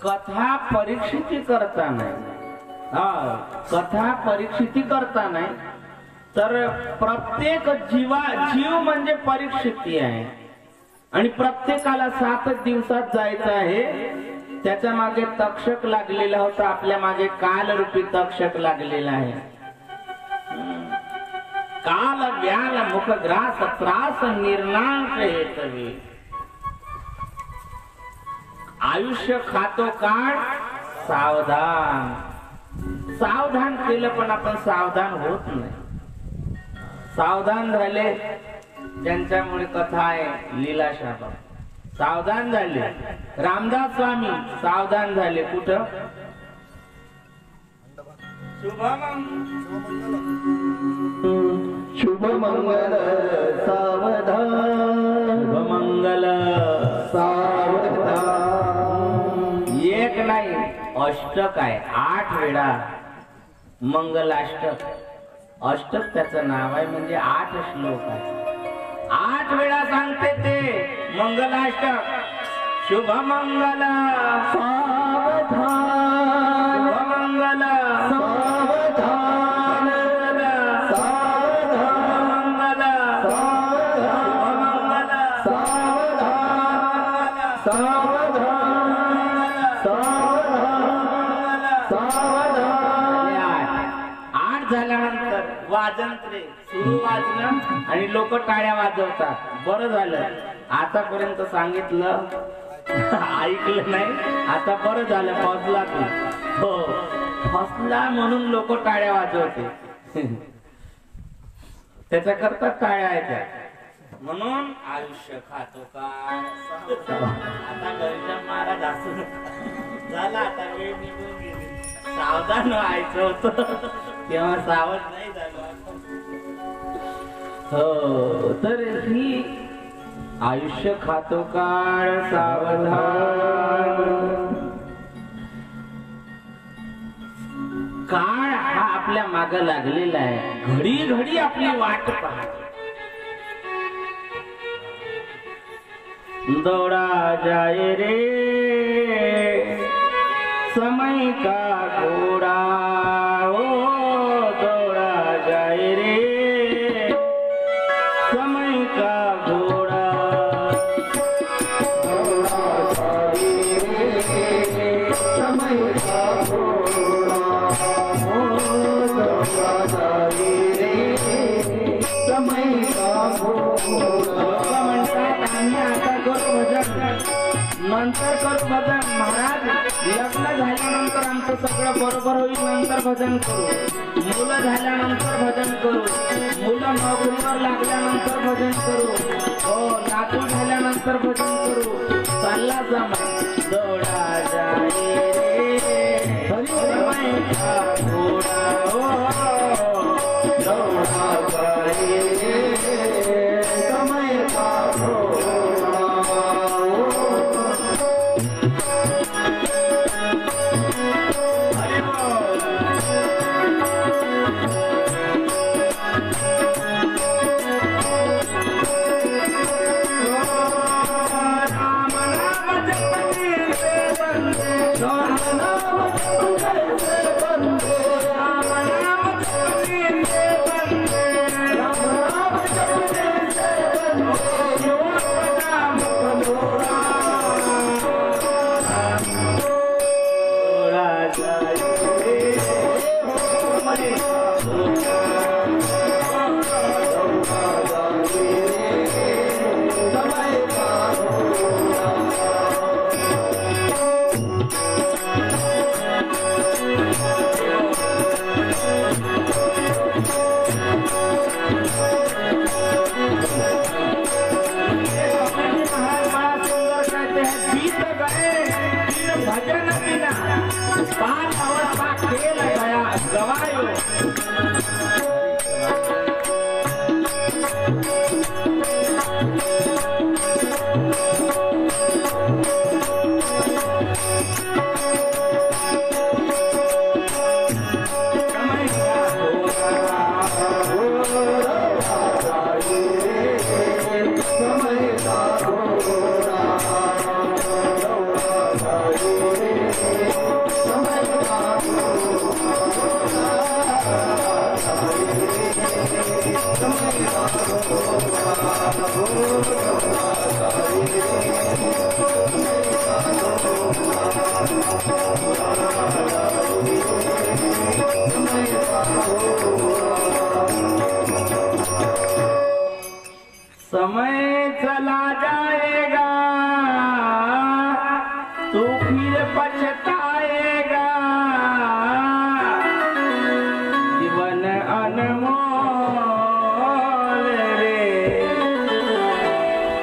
कथा परीक्षिती करता नाही, कथा परीक्षिती करता नाही, तर प्रत्येक जीव म्हणजे परीक्षिती आहे आणि प्रत्येकाला 7 दिवसात जायचं आहे. त्याच्या मागे तक्षक लागलेला होता, आपल्या मागे कालरूपी तक्षक लागलेला आहे. काल व्याल मुखग्रास त्रास निर्नाश हेतवे, आयुष्य खातो काळ सावधान. सावधान केलं पण आपण सावधान होत नाही. सावधान झाले ज्यांच्यामुळे कथा आहे लीलाशाह, सावधान झाले. रामदास स्वामी सावधान झाले. कुठं? शुभ मंगल सावधान, शुभ मंगल सावधान. एक नाही अष्टक आहे, 8 वेळा मंगलाष्टक. अष्टक त्याचं नाव आहे, म्हणजे 8 श्लोक आहे. 8 वेळा सांगते ते मंगलाष्टक. शुभ मंगल सावधान शुभ मंगल सावधान सावधान मंगल सावधान सावधान सावधान. 8 झाल्यानंतर वाजंत्रे सुरू वाजलं आणि लोक टाळ्या वाजवतात. बरं झालं आतापर्यंत सांगितलं ऐकलं नाही. आता बरं झालं फसला तू. हो फसला म्हणून लोक टाळ्या वाजवते. त्याच्या करता टाळ्या आहेत त्या. म्हणून आयुष्य खातो काय आता घरच्या महाराज असं झाला. आता वेळ निघून गेली. सावधान व्हायचं होतं तेव्हा सावध नाही झालं. हो तर ही आयुष्य खातो काळ सावधान. काळ हा आपल्या माग लागलेला आहे. घडी घडी आपली वाट पाहतो. दौड़ा जाए रे समय का घोड़ा ओ दौड़ा जाए रे समय का घोड़ा. दौड़ा जाए रे समय का घोड़ा ओ दौड़ा जाए रे समय का घोड़ा. लोक म्हणतात आम्ही आता करू भजन नंतर करू भजन. महाराज लग्न झाल्यानंतर आमचं सगळं बरोबर होईल नंतर भजन करू. मुलं झाल्यानंतर भजन करू. मुलं नोकरीवर लागल्यानंतर भजन करू. हो नातू झाल्यानंतर भजन करू. चालला जमा दौड़ा जाए रे समय का घोड़ा ओ दौड़ा जाए रे समय का घोड़ा. हरि बोल. राम नाम जपते से बंदे राम नाम जपते से बंदे राम नाम जपते से बंदे राम नाम जपते से बंदे जो नाम कलोरा दौड़ा जाए रे समय का घोड़ा. दौड़ा जाए रे समय का घोड़ा. बीत गए दिन भजन बिना 5 अवस्था खेल गया गवायो. समय का समय का घोड़ा दौड़ा जाए रे समय का समय चला जाएगा तू फिर पछताएगा. जीवन अनमोल रे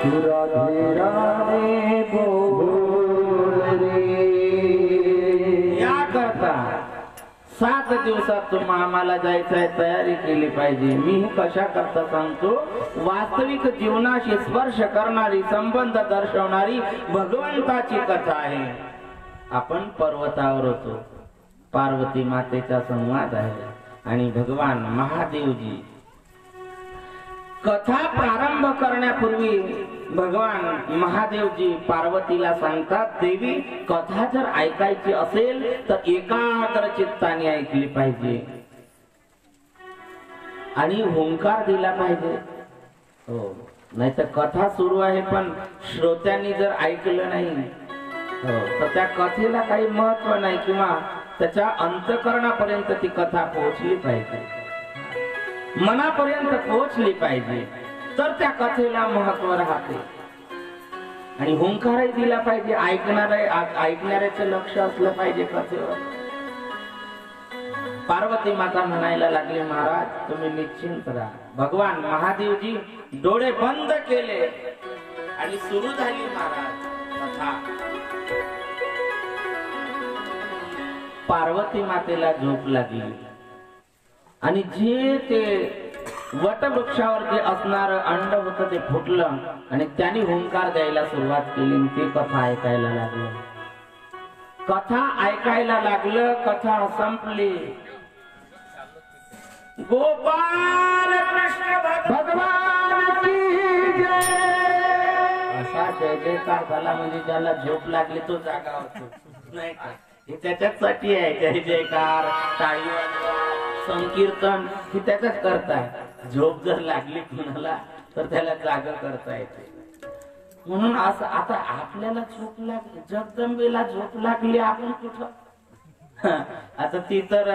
तू राधे राधे बोल रे. या करता 7 दिवसात तुम्हा आम्हाला जायचंय तयारी केली पाहिजे. मी कशा करता सांगतो. वास्तविक जीवनाशी स्पर्श करणारी संबंध दर्शवणारी भगवंताची कथा आहे. आपण पर्वतावर होतो. पार्वती मातेचा संवाद आहे आणि भगवान महादेवजी कथा प्रारंभ करण्यापूर्वी भगवान महादेवजी पार्वतीला सांगतात, देवी कथा जर ऐकायची असेल तर एकाग्र चित्ताने ऐकली पाहिजे आणि हुंकार दिला पाहिजे. हो, नाही तर कथा सुरू आहे पण श्रोत्यांनी जर ऐकलं नाही हो तर त्या कथेला काही महत्व नाही किंवा त्याच्या अंतःकरणापर्यंत ती कथा पोहोचली पाहिजे, मनापर्यंत पोहोचली पाहिजे, तर त्या कथेला महत्व राहते. आणि हुंकारही दिला पाहिजे, ऐकणाऱ्याचं लक्ष असलं पाहिजे कथेवर. पार्वती माता म्हणायला लागली, महाराज तुम्ही निश्चिंत राहा. भगवान महादेवजी डोळे बंद केले आणि सुरू झाली महाराज कथा. पार्वती मातेला झोप लागली आणि जे ते वटवृक्षावर जे असणार अंड होतं ते फुटलं आणि त्यांनी हुंकार द्यायला सुरुवात केली. ते कथा ऐकायला लागलं, कथा ऐकायला लागलं. कथा संपली. गोपाल कृष्ण भगवान की जय असा जय जयकार झाला. म्हणजे ज्याला झोप लागली तो जागा होतो नाही का. हे त्याच्यासाठी आहे. जय जयकार, टाळी वाजवा, संकीर्तन हे त्याच्याच करताय. झोप जर लागली कुणाला तर त्याला जागा करता येते. म्हणून असं आता आपल्याला झोप लागली, जगदंबेला झोप लागली, आपण कुठं आता ती तर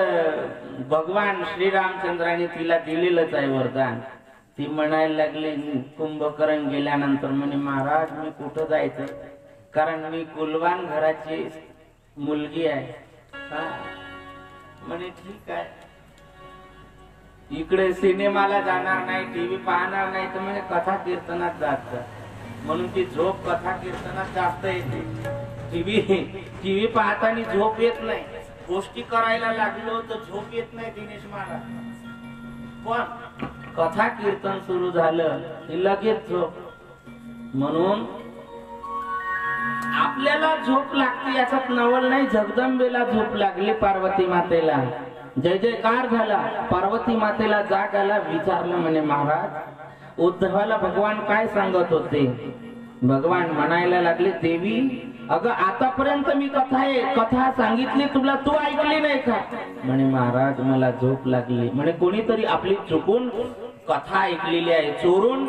भगवान श्रीरामचंद्राने तिला दिलेलंच आहे वरदान. ती म्हणायला लागली कुंभकर्ण गेल्यानंतर, म्हणे महाराज मी कुठं जायचं, कारण मी कुलवान घराची मुलगी आहे. म्हणे ठीक आहे, इकडे सिनेमाला जाणार नाही, टीव्ही पाहणार नाही, तर म्हणजे कथा कीर्तनात जात. म्हणून ती झोप कथा कीर्तनात जास्त येते. टीव्ही पाहताना झोप येत नाही. गोष्टी करायला लागलो तर झोप येत नाही दिनेश महाराज. पण कथा कीर्तन सुरू झालं की लगेच झोप. म्हणून आपल्याला झोप लागते याच्यात नवल नाही. जगदंबेला झोप लागली पार्वती मातेला. जय जयकार झाला. पार्वती मातेला जाग आला. विचारलं म्हणे महाराज उद्धवाला भगवान काय सांगत होते. भगवान म्हणायला लागले, देवी अगं आतापर्यंत मी कथा सांगितली तुला, तू ऐकली नाही का. म्हणे महाराज मला झोप लागली. म्हणे कोणीतरी आपली चुकून कथा ऐकलेली आहे, चोरून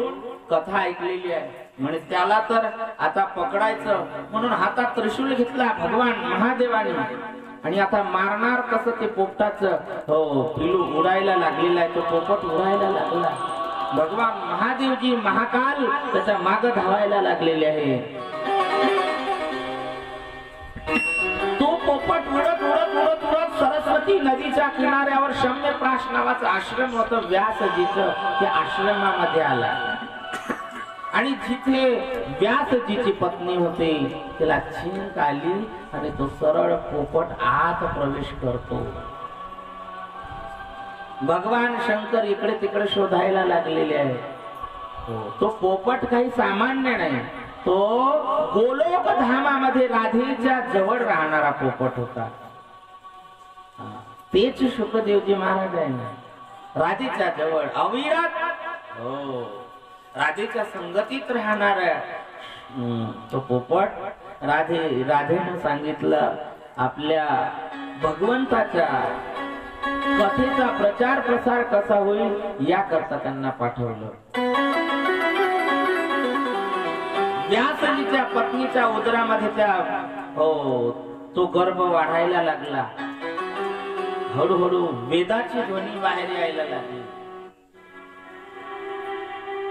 कथा ऐकलेली आहे. म्हणे त्याला तर आता पकडायचं म्हणून हातात त्रिशूल घेतला भगवान महादेवाने आणि आता मारणार कसं ते पोपटाचं पिलू उडायला लागलेला आहे. तो पोपट उडायला लागला. भगवान महादेवजी महाकाल त्याच्या माग धावायला लागलेले आहे. तो पोपट उडत उडत उडत उडत सरस्वती नदीच्या किनाऱ्यावर शम्यप्राश नावाचं आश्रम होतं व्यासजीचं, त्या आश्रमामध्ये आला. आणि जिथे व्यासजीची पत्नी होते तिला झिंक आली आणि तो सरळ पोपट आत प्रवेश करतो. भगवान शंकर इकडे तिकडे शोधायला लागलेले आहे. तो पोपट काही सामान्य नाही. तो गोलोक धामामध्ये राधेच्या जवळ राहणारा पोपट होता. तेच शुकदेवजी महाराज आहे ना, राधेच्या जवळ अविरत राधेच्या संगतीत राहणारा तो पोपट. राधेनं सांगितलं आपल्या भगवंताच्या कथेचा प्रचार प्रसार कसा होईल याकरता त्यांना पाठवलं. व्यासजीच्या पत्नीच्या उदरामध्ये त्या तो गर्भ वाढायला लागला. हळूहळू वेदाची ध्वनी बाहेर यायला लागली.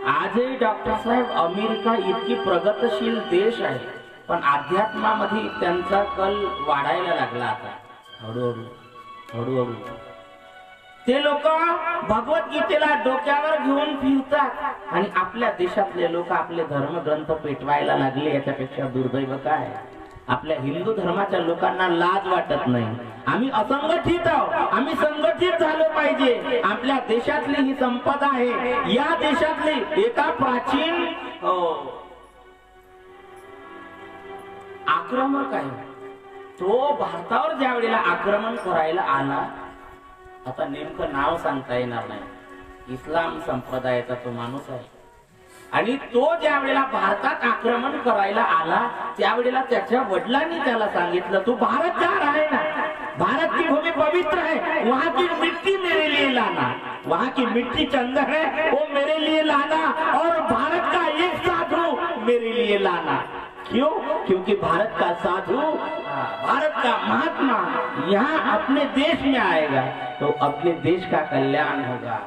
आजही डॉक्टर साहेब अमेरिका इतकी प्रगतशील देश आहे पण अध्यात्मामध्ये त्यांचा कल वाढायला लागला. आता हळूहळू हळूहळू ते लोक भगवद्गीतेला डोक्यावर घेऊन फिरतात आणि आपल्या देशातले लोक आपले धर्मग्रंथ पेटवायला लागले. याच्यापेक्षा दुर्दैव काय. आपल्या हिंदू धर्माच्या लोकांना लाज वाटत नाही. आम्ही असंघटित आहोत, आम्ही संघटित झालो पाहिजे. आपल्या देशातली ही संपदा आहे. या देशातली एका प्राचीन आक्रमक आहे तो भारतावर ज्या वेळेला आक्रमण करायला आला, आता नेमकं नाव सांगता येणार नाही, इस्लाम संप्रदायाचा तो माणूस आहे. आणि तो ज्या वेळेला भारतात आक्रमण करायला आला त्यावेळेला त्याच्या वडिलांनी त्याला सांगितलं, तू भारत जा रहा है ना, भारत की भूमि पवित्र है, वहां की मिट्टी मेरे लिए लाना, वहां की मिट्टी चंदन है वो मेरे लिए लाना, और भारत का एक साधु मेरे लिए लाना. क्यों? क्योंकि भारत का साधु, भारत का महात्मा यहाँ अपने देश में आएगा तो अपने देश का कल्याण होगा,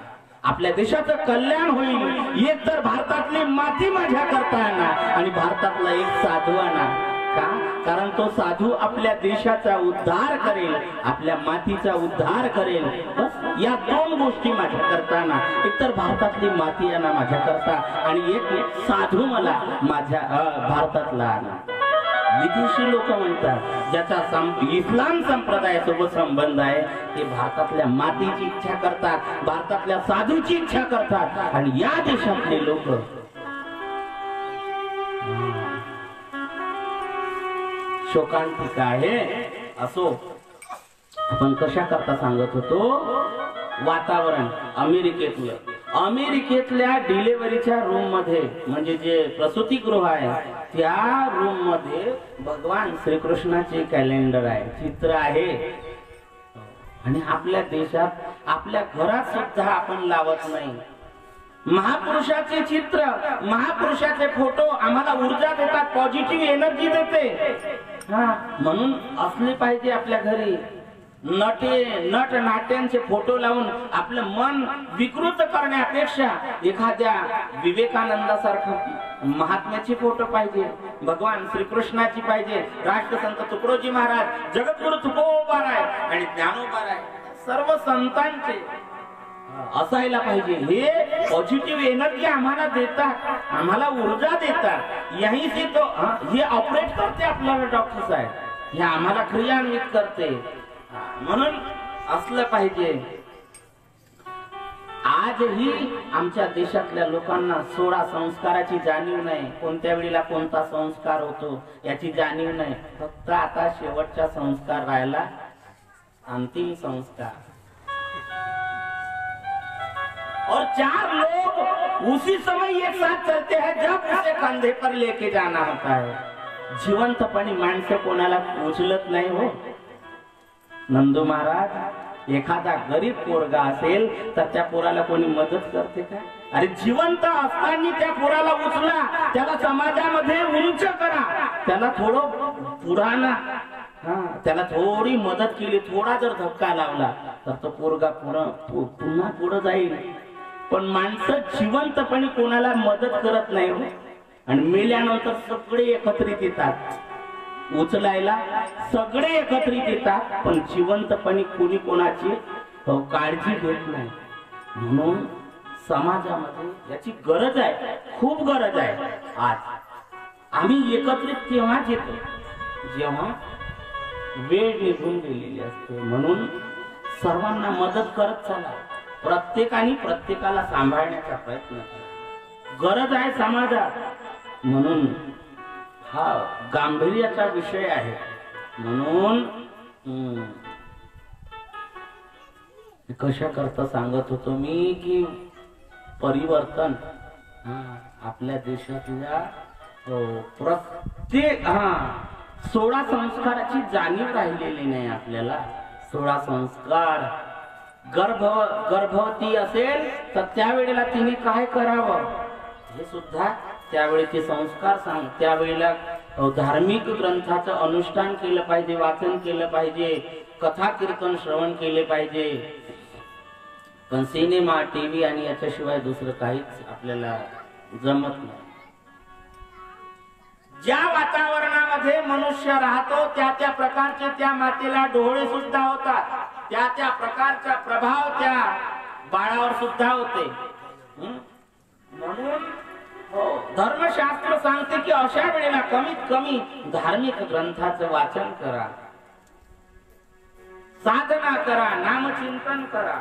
आपल्या देशाचं कल्याण होईल. एक तर भारतातली माती माझ्या करता आणा आणि भारतातला एक साधू आणा. का? कारण तो साधू आपल्या देशाचा उद्धार करेल, आपल्या मातीचा उद्धार करेल. बस या दोन गोष्टी माझ्या करताना, एक तर भारतातली माती आणा माझ्या करता आणि एक साधू मला माझ्या भारतातला आणा. विदेशी लोक म्हणतात ज्याचा इस्लाम संप्रदायासोबत संबंध आहे ते भारतातल्या मातीची इच्छा करतात, भारतातल्या साधूची इच्छा करतात. आणि या देशातले लोक शोकांतिका आहे. असो, आपण कशा करता सांगत होतो, वातावरण अमेरिकेतल्या डिलिव्हरीच्या रूम मध्ये, म्हणजे जे प्रसूतिगृह आहे त्या रूम मध्ये भगवान श्रीकृष्णाचे कॅलेंडर आहे, चित्र आहे. आणि आपल्या देशात आपल्या घरात सुद्धा आपण लावत नाही. महापुरुषाचे चित्र, महापुरुषाचे फोटो आम्हाला ऊर्जा देतात, पॉझिटिव्ह एनर्जी देते. म्हणून असले पाहिजे आपल्या घरी. नट नाट्यांचे फोटो लावून आपलं मन विकृत करण्यापेक्षा एखाद्या विवेकानंदासारखं महात्म्याची फोटो पाहिजे, भगवान श्रीकृष्णाची पाहिजे, राष्ट्रसंत तुकडोजी महाराज, जगद्गुरु तुकोबाराय आणि ज्ञानोबाराय, सर्व संतांचे असायला पाहिजे. हे पॉझिटिव्ह एनर्जी आम्हाला देतात, आम्हाला ऊर्जा देतात. यही से तो हे ऑपरेट करते आपल्याला डॉक्टर साहेब, हे आम्हाला क्रियान्वित करते. म्हणून असलं पाहिजे. आजही आमच्या देशातल्या लोकांना 16 संस्काराची जाणीव नाही, कोणत्या वेळेला कोणता संस्कार होतो याची जाणीव नाही. फक्त आता शेवटचा संस्कार राहिला, अंतिम संस्कार. और 4 लोग उसी समय एक साथ चलते हैं जब उसे कंधे पर लेके जाना होता है. जिवंतपणी माणसं कोणाला उचलत नाही हो. नंदू महाराज, एखादा गरीब पोरगा असेल तर त्या पोराला कोणी मदत करते का? अरे जिवंत असताना त्या पोराला उचला, त्याला समाजामध्ये उंच करा, त्याला थोडं पुढाना, त्याला थोडी मदत केली, थोडा जर धक्का लावला तर तो पोरगा पुन्हा पुढे जाईल. पण माणसं जिवंतपणे कोणाला मदत करत नाही. आणि मेल्यानंतर सगळे एकत्रित येतात उचलायला, सगळे एकत्रित येतात, पण जिवंतपणे कोणी कोणाची काळजी घेत नाही. म्हणून समाजामध्ये याची गरज आहे, खूप गरज आहे. आज आम्ही एकत्रित तेव्हाच येतो जेव्हा वेळ निघून गेलेली असते. म्हणून सर्वांना मदत करत चला, प्रत्येकाने प्रत्येकाला सांभाळण्याचा प्रयत्न करा. गरज आहे समाजात. म्हणून हा गांभीर्याचा विषय आहे. म्हणून कशा करता सांगत होतो मी की परिवर्तन आपल्या देशातल्या प्रत्येक 16 संस्काराची जाणीव राहिलेली नाही आपल्याला. 16 संस्कार. गर्भवती असेल तर त्यावेळेला तिने काय करावं हे सुद्धा त्यावेळेचे संस्कार सांग. त्यावेळेला धार्मिक ग्रंथाचं अनुष्ठान केलं पाहिजे, वाचन केलं पाहिजे, कथा कीर्तन श्रवण केले पाहिजे. पण सिनेमा, टीव्ही आणि याच्याशिवाय दुसरं काहीच आपल्याला जमत नाही. ज्या वातावरणामध्ये मनुष्य राहतो त्या प्रकारचे त्या मातेला डोळे सुद्धा होतात, त्या प्रकारचा प्रभाव त्या बाळावर सुद्धा होते. म्हणून धर्मशास्त्र सांगते की अशा वेळेला कमीत कमी धार्मिक ग्रंथाचं वाचन करा, साधना करा, नामचिंतन करा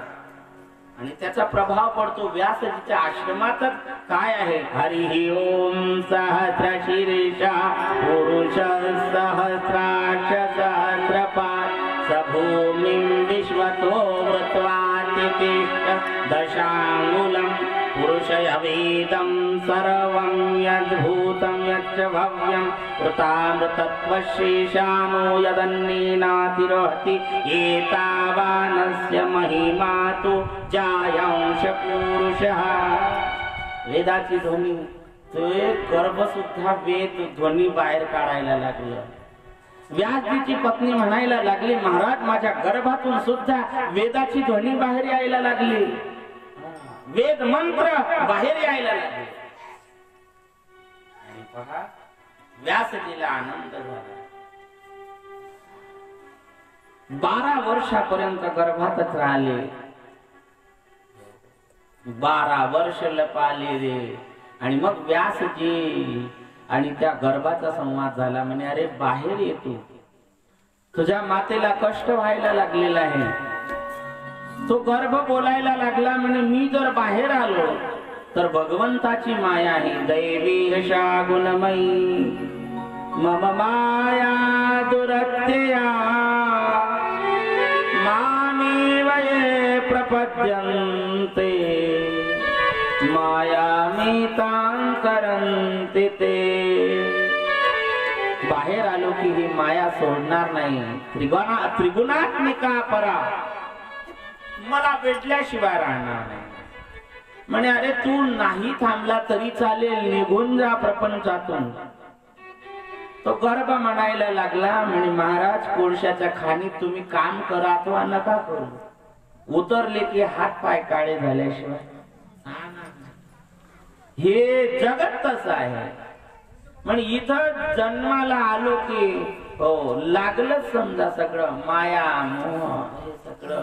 आणि त्याचा प्रभाव पडतो. व्यासजीच्या आश्रमात काय आहे, हरी ओम सहस्र शीर्षा पुरुष सहस्राक्ष सहस्र ततो वृत्वातितिष्ठ दशांगुलम पुरुषयवेदं सर्वं यद्भूतं यच्च भव्यं कृतामृतत्वशेषानो यदन्नेनातिरोहति एतावानस्य महिमा तु जायांश पुरुषः। वेदाची ध्वनी ते गर्भ सुद्धा वेद ध्वनी बाहेर काढायला लागलं। व्यासजीची पत्नी म्हणायला लागली, महाराज माझ्या गर्भातून सुद्धा वेदाची ध्वनी बाहेर यायला लागली, वेद मंत्र बाहेर यायला लागले। आणि पहा व्यासजीला आनंद झाला। 12 वर्षापर्यंत गर्भातच राहिले, 12 वर्ष लपाले रे। आणि मग व्यासजी आणि त्या गर्भाचा संवाद झाला। म्हणे अरे बाहेर ये, तुझ्या मातेला कष्ट व्हायला लागलेला आहे। तो गर्भ बोलायला लागला, म्हणे मी जर बाहेर आलो तर भगवंताची माया आहे, दैवी यशा गुणमयी मम माया दुरत्यया मामेव ये प्रपद्यन्ते मायामितां करन्ति ते। बाहेर आलो की ही माया सोडणार नाही, त्रिगुणात्मिका परा मला भेटल्याशिवाय राहणार नाही। म्हणे अरे तू नाही थांबला तरी चालेल, निघून जा प्रपंचातून। तो गर्भ म्हणायला लागला, म्हणे महाराज कोळशाच्या खाणीत तुम्ही काम करा अथवा नका करू, उतरले की हात पाय काळे झाल्याशिवाय हे जगत तसं आहे। म्हणजे इथं जन्माला आलो की हो लागलं समजा सगळं माया मोह हे सगळं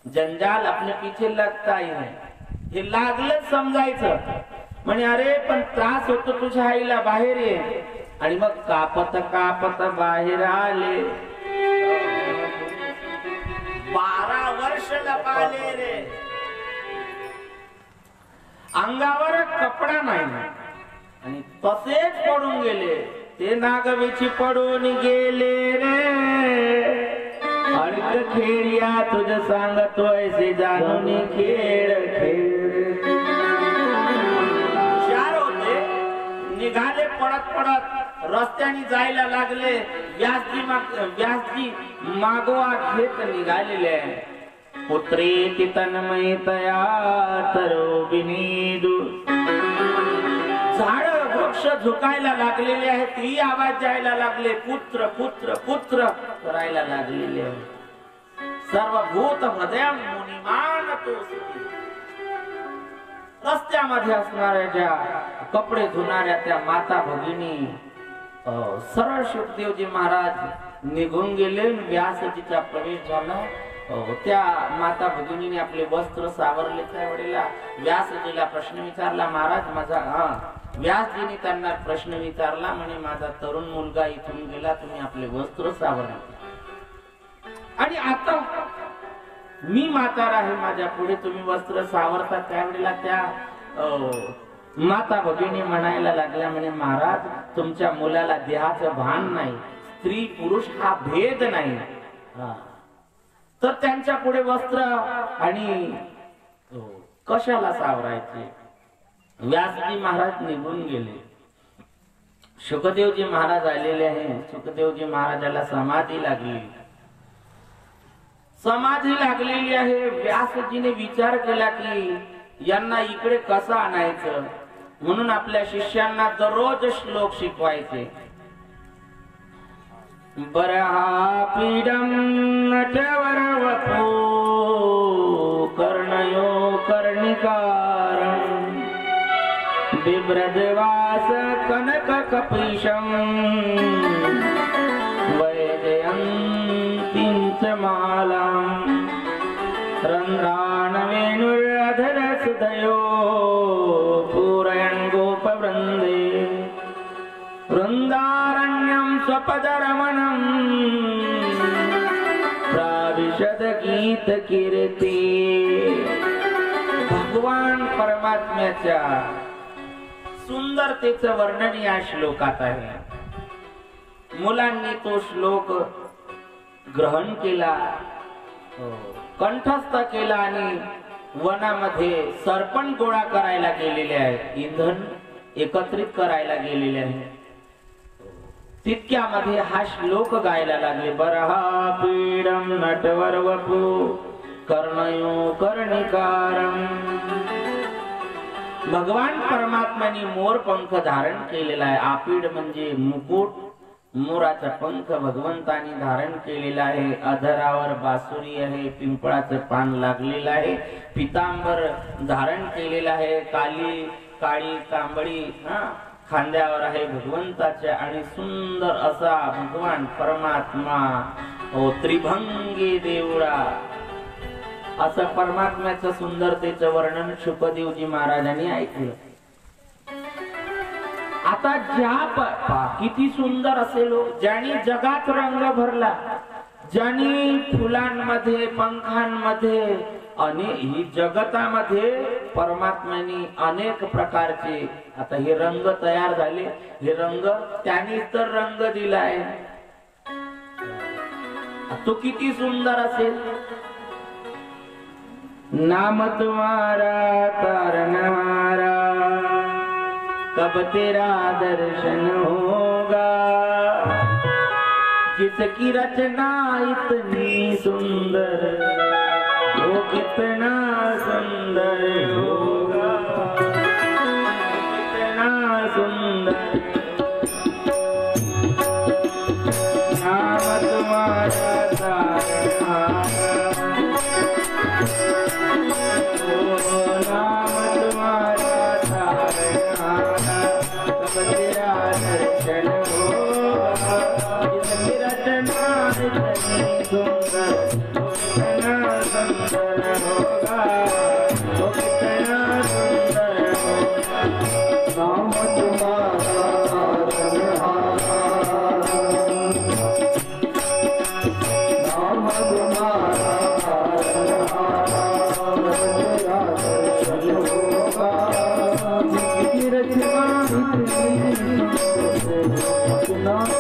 जंजाल अपने पीछे लगता है, हे लागलं समजायचं। म्हणे अरे पण त्रास होतो तुझ्या आईला, बाहेर ये। आणि मग कापत कापत बाहेर आले, 12 वर्ष लपाले रे। अंगावर कपडा नाही आणि तसेच पडून गेले, ते नागवेची पडून गेले रे। अडक खेळिया तुझ सांगतोय से जाणून खेळ खेळ। हुशार होते, निघाले पडत पडत रस्त्याने जायला लागले। व्यासजी मागोवा घेत निघालेले। पुत्रेति तन्मयतया तरो विनीदु, झाड वृक्ष झुकायला लागलेले आहेत, ती आवाज जायला लागले, पुत्र पुत्र पुत्र करायला लागलेले आहे। सर्व भूत हृदय मुनिमान तोसी। रस्त्यामध्ये असणाऱ्या ज्या कपडे धुणाऱ्या त्या माता भगिनी सरळ शुकदेवजी महाराज निघून गेले। व्यासजीचा प्रवेश झाला। त्या माता भगिनीने आपले वस्त्र सावरले। त्यावेळेला व्यासजीला प्रश्न विचारला, महाराज माझा व्यासजीने त्यांना प्रश्न विचारला, म्हणे माझा तरुण मुलगा इथून गेला, तुम्ही आपले वस्त्र सावरले आणि आता मी म्हातारा आहे, माझ्या पुढे तुम्ही वस्त्र सावरता। त्यावेळेला त्या माता भगिनी म्हणायला लागल्या, म्हणे महाराज तुमच्या मुलाला देहाचं भान नाही, स्त्री पुरुष हा भेद नाही, तर त्यांच्या पुढे वस्त्र आणि कशाला सावरायचे। व्यासजी महाराज निघून गेले। शुकदेवजी महाराज आलेले आहे। शुकदेवजी महाराजाला समाधी लागली, समाधी लागलेली आहे। व्यासजीने विचार केला की यांना इकडे कसं आणायचं, म्हणून आपल्या शिष्यांना दररोज श्लोक शिकवायचे। बरहापीडं नटवर वपो कर्णयो कर्णिकारं बिभ्रद्वास कनक कपीशं वैजयन्तीं च मालां रन्ध्रान् वेणुरधर सुदयो पूरयन् गोपवृन्दे वृन्दारण्यं स्वपदरमणं प्राविशद गीत कीर्ती। भगवान परमात्म्याच्या सुंदरतेचं वर्णन या श्लोकात आहे। मुलांनी तो श्लोक ग्रहण केला, कंठस्थ केला आणि वनामध्ये सरपण गोळा करायला गेलेले आहेत, इंधन एकत्रित करायला गेलेले आहेत. तितक्यामध्ये हा श्लोक गायला लागले. बरहा पीडम नटवर वपू कर्णयो कर्णिकारम. भगवान परमात्म्याने मोर पंख धारण केलेला आहे. आपीड म्हणजे मुकुट, मोराचा पंख भगवंतानी धारण केलेला आहे. अधरावर बासुरी आहे, पिंपळाचं पान लागलेलं आहे, पितांबर धारण केलेलं आहे, काळी कांबळी खांद्यावर आहे भगवंताच्या. आणि सुंदर असा भगवान परमात्मा ओ त्रिभंगी देवळा, असं परमात्म्याचं सुंदरतेचं वर्णन शुकदेवजी महाराजांनी ऐकलं. आता ज्या किती सुंदर असेल, ज्यांनी जगात रंग भरला, ज्यांनी फुलांमध्ये पंखांमध्ये ही जगतामध्ये परमात्म्याने अनेक प्रकारचे आता हे रंग तयार झाले. हे रंग त्यांनी तर रंग दिलाय, तो किती सुंदर असेल. नाम तुम्हारा तारनहारा कब तेरा दर्शन होगा. जिसकी रचना इतनी सुंदर वो कितना सुंदर होगा, कितना सुंदर. नाम तुम्हारा तारनहारा, नाम तुम्हारा तारनहारा कब तेरा दर्शन होगा. जिसकी रचना इतनी सुंदर वो कितना सुंदर होगा, वो कितना सुंदर होगा. नाम तुम्हारा तारनहारा, नाम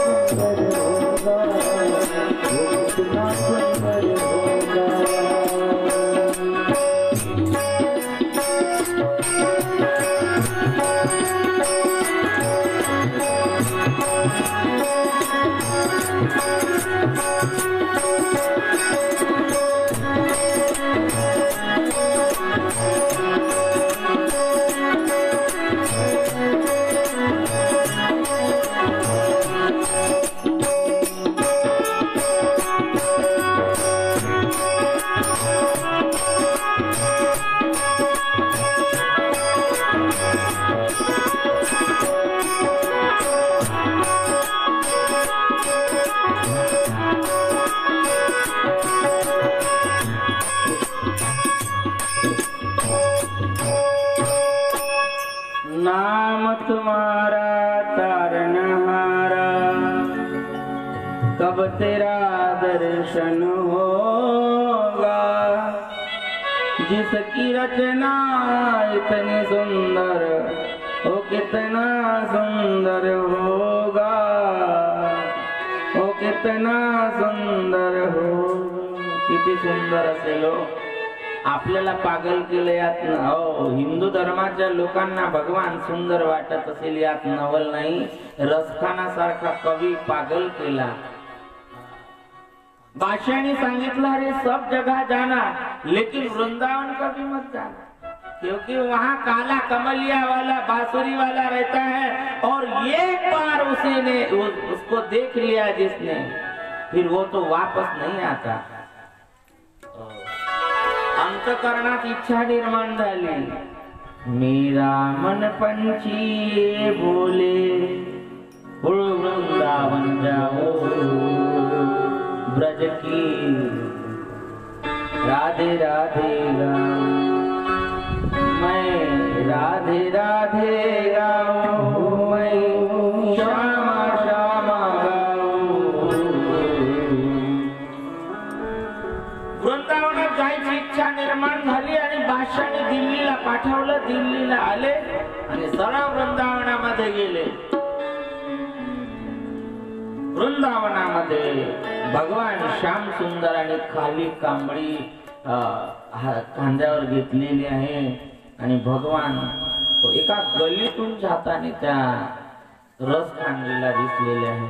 तुम्हारा नाम तुम्हारा तारनहारा कब तेरा दर्शन होगा. जिसकी रचना इतनी सुंदर वो कितना सुंदर होगा, वो कितना सुंदर हो. किती सुंदर असेल. आपल्याला पागल केलं यात हिंदू धर्माच्या लोकांना भगवान सुंदर वाटत असेल यात नवल नाही. रसखानासारखा कवी पागल केला. बादशाह सांगितलं अरे सब जगह जाना लेकिन वृंदावन कभी मत जाना, क्योंकि वहाँ काला कमलिया वाला बांसुरी वाला रहता है और एक बार उसको देख लिया जिसने, फिर वो तो वापस नहीं आता. अंतकरणात इच्छा निर्माण झाली. मेरा मन पंछी बोले वृंदावन जाओ, ब्रज की राधे राधे गाऊं, मैं राधे राधे गाऊं, मैं श्यामा श्यामा गाऊं. वृंदावनात जायची इच्छा निर्माण झाली आणि बादशाहने दिल्लीला पाठवलं. दिल्लीला आले आणि सरळ वृंदावनामध्ये गेले. वृंदावनामध्ये भगवान श्याम सुंदर आणि खाली कांबळी खांद्यावर घेतलेली आहे आणि भगवान एका गल्लीतून जाताना त्या रस खांडलेला दिसलेले आहे.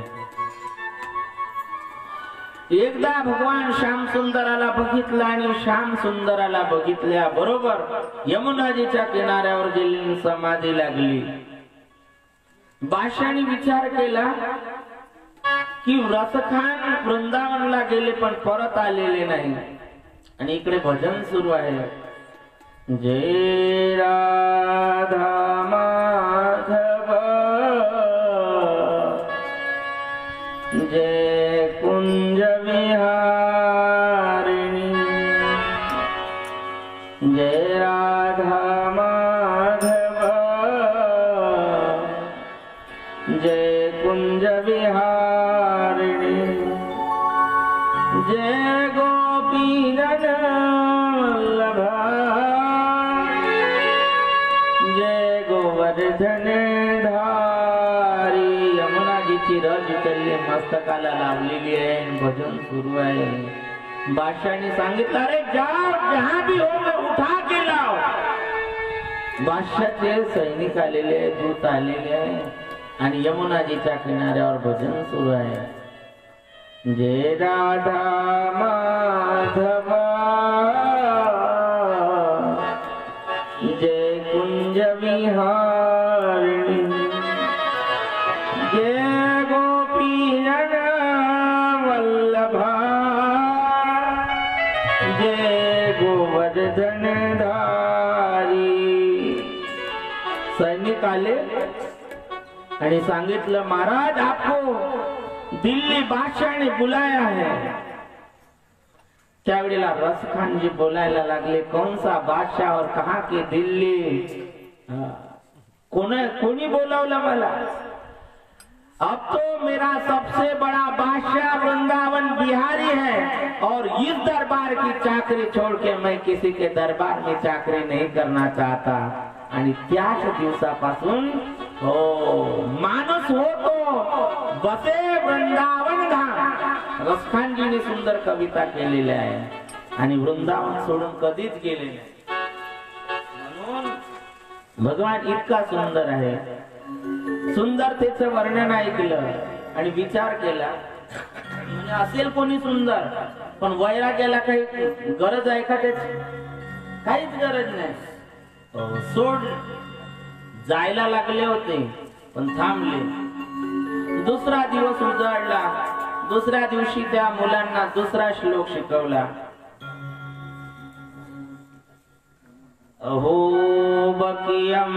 एकदा भगवान श्याम सुंदराला बघितला आणि श्याम सुंदराला बघितल्या बरोबर यमुनाजीच्या किनाऱ्यावर गेली, समाधी लागली. बादशाहाने विचार केला की रसखान वृंदावनला गेले पण परत आलेले नाही. आणि इकडे भजन सुरू आहे. जय राधा माधव जय कुंज विहारिणी जय राधा माधव जय कुंज विहारिणी जय गोपीजन वल्लभा जय गोवर्धन धारी. यमुनाजीची रज उचलली, मस्तकाला लावलेली आहे, भजन सुरू आहे. बादशाहाने सांगितलं अरे जाओ जहां भी हो मैं उठा के लाओ. बादशाहाचे सैनिक आलेले आहे, दूत आलेले आहे आणि यमुनाजीच्या किनाऱ्यावर भजन सुरू आहे. जय राधा माधव जय कुंज विहारिणी जय गोपीजन वल्लभा जय गोवर्धन धारी. सैनिक आले आणि सांगितलं महाराज आपको दिल्ली बादशाह ने बुलाया है. त्यावेळेला रसखान जी बोलायला लागले कौन सा बादशाह और कहा की दिल्ली. कोणी बोलावलं मला. अब तो मेरा सबसे बड़ा बादशाह वृंदावन बिहारी है और इस दरबार की चाकरी छोड़ के मैं किसी के दरबार में चाकरी नहीं करना चाहता. आणि त्याच दिवसापासून हो माणूस हो तो बसे वृंदावन धाम. रसखानजीने सुंदर कविता केलेल्या आहे आणि वृंदावन सोडून कधीच गेले नाही. म्हणून भगवान इतका सुंदर आहे. सुंदरतेचं वर्णन ऐकलं आणि विचार केला म्हणजे असेल कोणी सुंदर पण वैराग्याला काही गरज आहे का त्याची. काहीच गरज नाही. सोड जायला लागले होते पण थांबले. दुसरा दिवस उजाडला. दुसऱ्या दिवशी त्या मुलांना दुसरा श्लोक शिकवला. अहो बकियम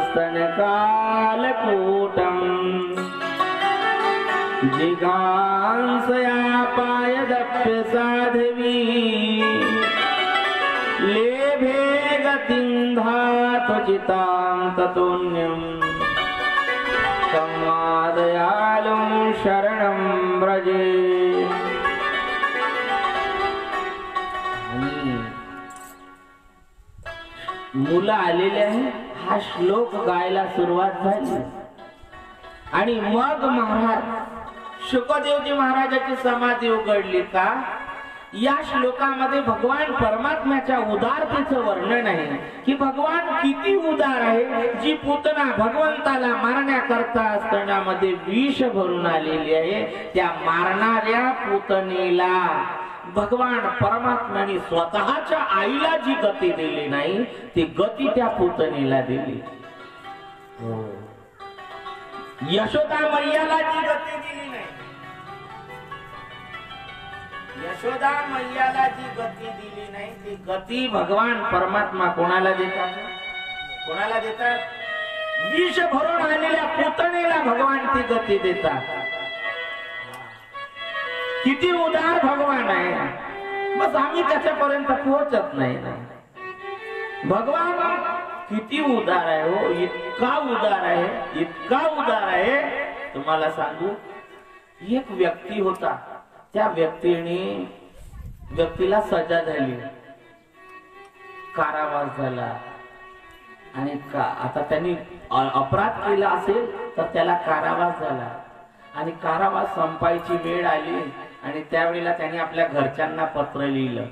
स्तनकालकूटम जिगांसया पायदप्य साधवी लेभे गतिंधातुचितां ततोन्यं कमादयालुं शरणं व्रजे. मुलं आलेले आहे. हा श्लोक गायला सुरुवात झाली आणि मग महाराज शुकदेवजी महाराजाची समाधी उघडली. का या श्लोकामध्ये भगवान परमात्म्याच्या उदारतेचं वर्णन आहे की भगवान किती उदार आहे. जी पूतना भगवंताला मारण्याकरता स्तनामध्ये विष भरून आलेली आहे त्या मारणाऱ्या पूतनेला भगवान परमात्म्याने स्वतःच्या आईला जी गती दिली नाही ती गती त्या पूतनेला दिली. यशोदा मैयाला जी गती दिली नाही, यशोदा मैयाला जी गती दिली नाही ती गती भगवान परमात्मा कोणाला देतात. कोणाला देतात. विष भरून आलेल्या पूतनेला भगवान ती गती देतात. किती उदार भगवान आहे. बस आम्ही त्याच्यापर्यंत पोहोचत नाही. भगवान किती उदार आहे हो. इतका उदार आहे, इतका उदार आहे. तुम्हाला सांगू एक व्यक्ती होता. त्या व्यक्तीला सजा झाली, कारावास झाला आणि आता त्यांनी अपराध केला असेल तर त्याला कारावास झाला आणि कारावास संपायची वेळ आली आणि त्यावेळेला त्यांनी आपल्या घरच्यांना पत्र लिहिलं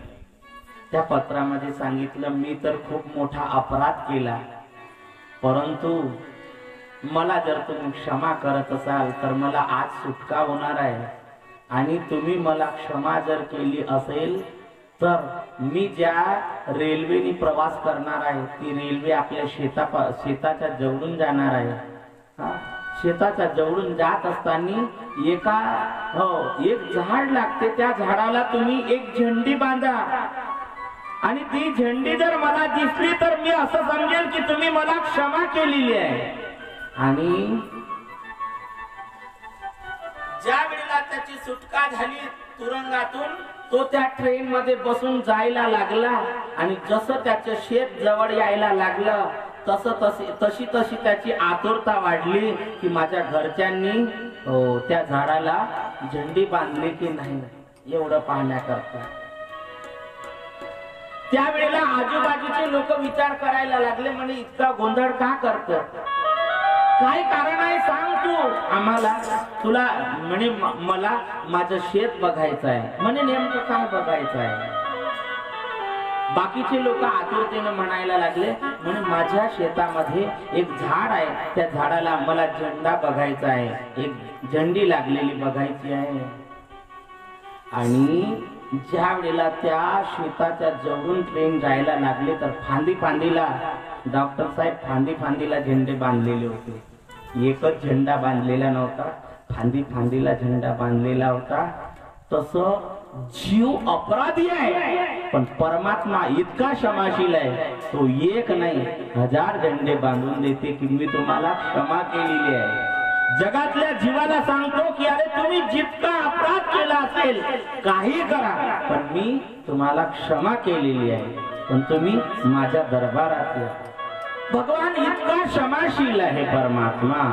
त्या पत्रामध्ये सांगितलं, मी तर खूप मोठा अपराध केला, परंतु मला जर तुम्ही क्षमा करत असाल तर मला आज सुटका होणार आहे, आणि तुम्ही मला क्षमा जर केली असेल तर मी ज्या रेल्वेने प्रवास करणार आहे ती रेल्वे आपल्या शेताच्या जवळून जाणार आहे. शेताच्या जवळून जात असताना एक झाड लागते, त्या झाडाला तुम्ही एक झेंडी बांधा, आणि ती झेंडी जर मला दिसली तर मी असं समजेल की तुम्ही मला क्षमा केलेली आहे. आणि ज्या वेळेला त्याची सुटका झाली तुरुंगातून, तो त्या ट्रेन मध्ये बसून जायला लागला, आणि जसं त्याचं शेत जवळ यायला लागलं तशी त्याची आतुरता वाढली की माझ्या घरच्यांनी त्या झाडाला झेंडी बांधली की नाही एवढं पाहण्याकरता. त्यावेळेला आजूबाजूचे लोक विचार करायला लागले, म्हणे इतका गोंधळ का करतो, काय कारण आहे सांग तू आम्हाला. तुला म्हणे मला माझं शेत बघायचं आहे. म्हणे नेमकं काय बघायचं आहे. बाकीचे लोक आतुरतेने म्हणायला लागले, म्हणे माझ्या शेतामध्ये एक झाड आहे, त्या झाडाला मला झेंडा बघायचा आहे, एक झेंडी लागलेली बघायची आहे. आणि ज्या वेळेला त्या शेताच्या जवळून ट्रेन जायला लागले तर फांदीला डॉक्टर साहेब फांदीला झेंडे बांधलेले होते. एकच झेंडा बांधलेला नव्हता, फांदीला झेंडा बांधलेला होता. तसं जीव अपराधी आहे पण परमात्मा इतका क्षमाशील आहे, तो एक नाही 1000 झेंडे बांधून देते की मी तुम्हाला क्षमा केलेली आहे. जगातल्या जीवाला सांगतो की अरे तुम्ही जितका अपराध केला असेल काही करा, पण मी तुम्हाला क्षमा केलेली आहे, पण तुम्ही माझ्या दरबारात या. भगवान इतका क्षमाशील आहे परमात्मा.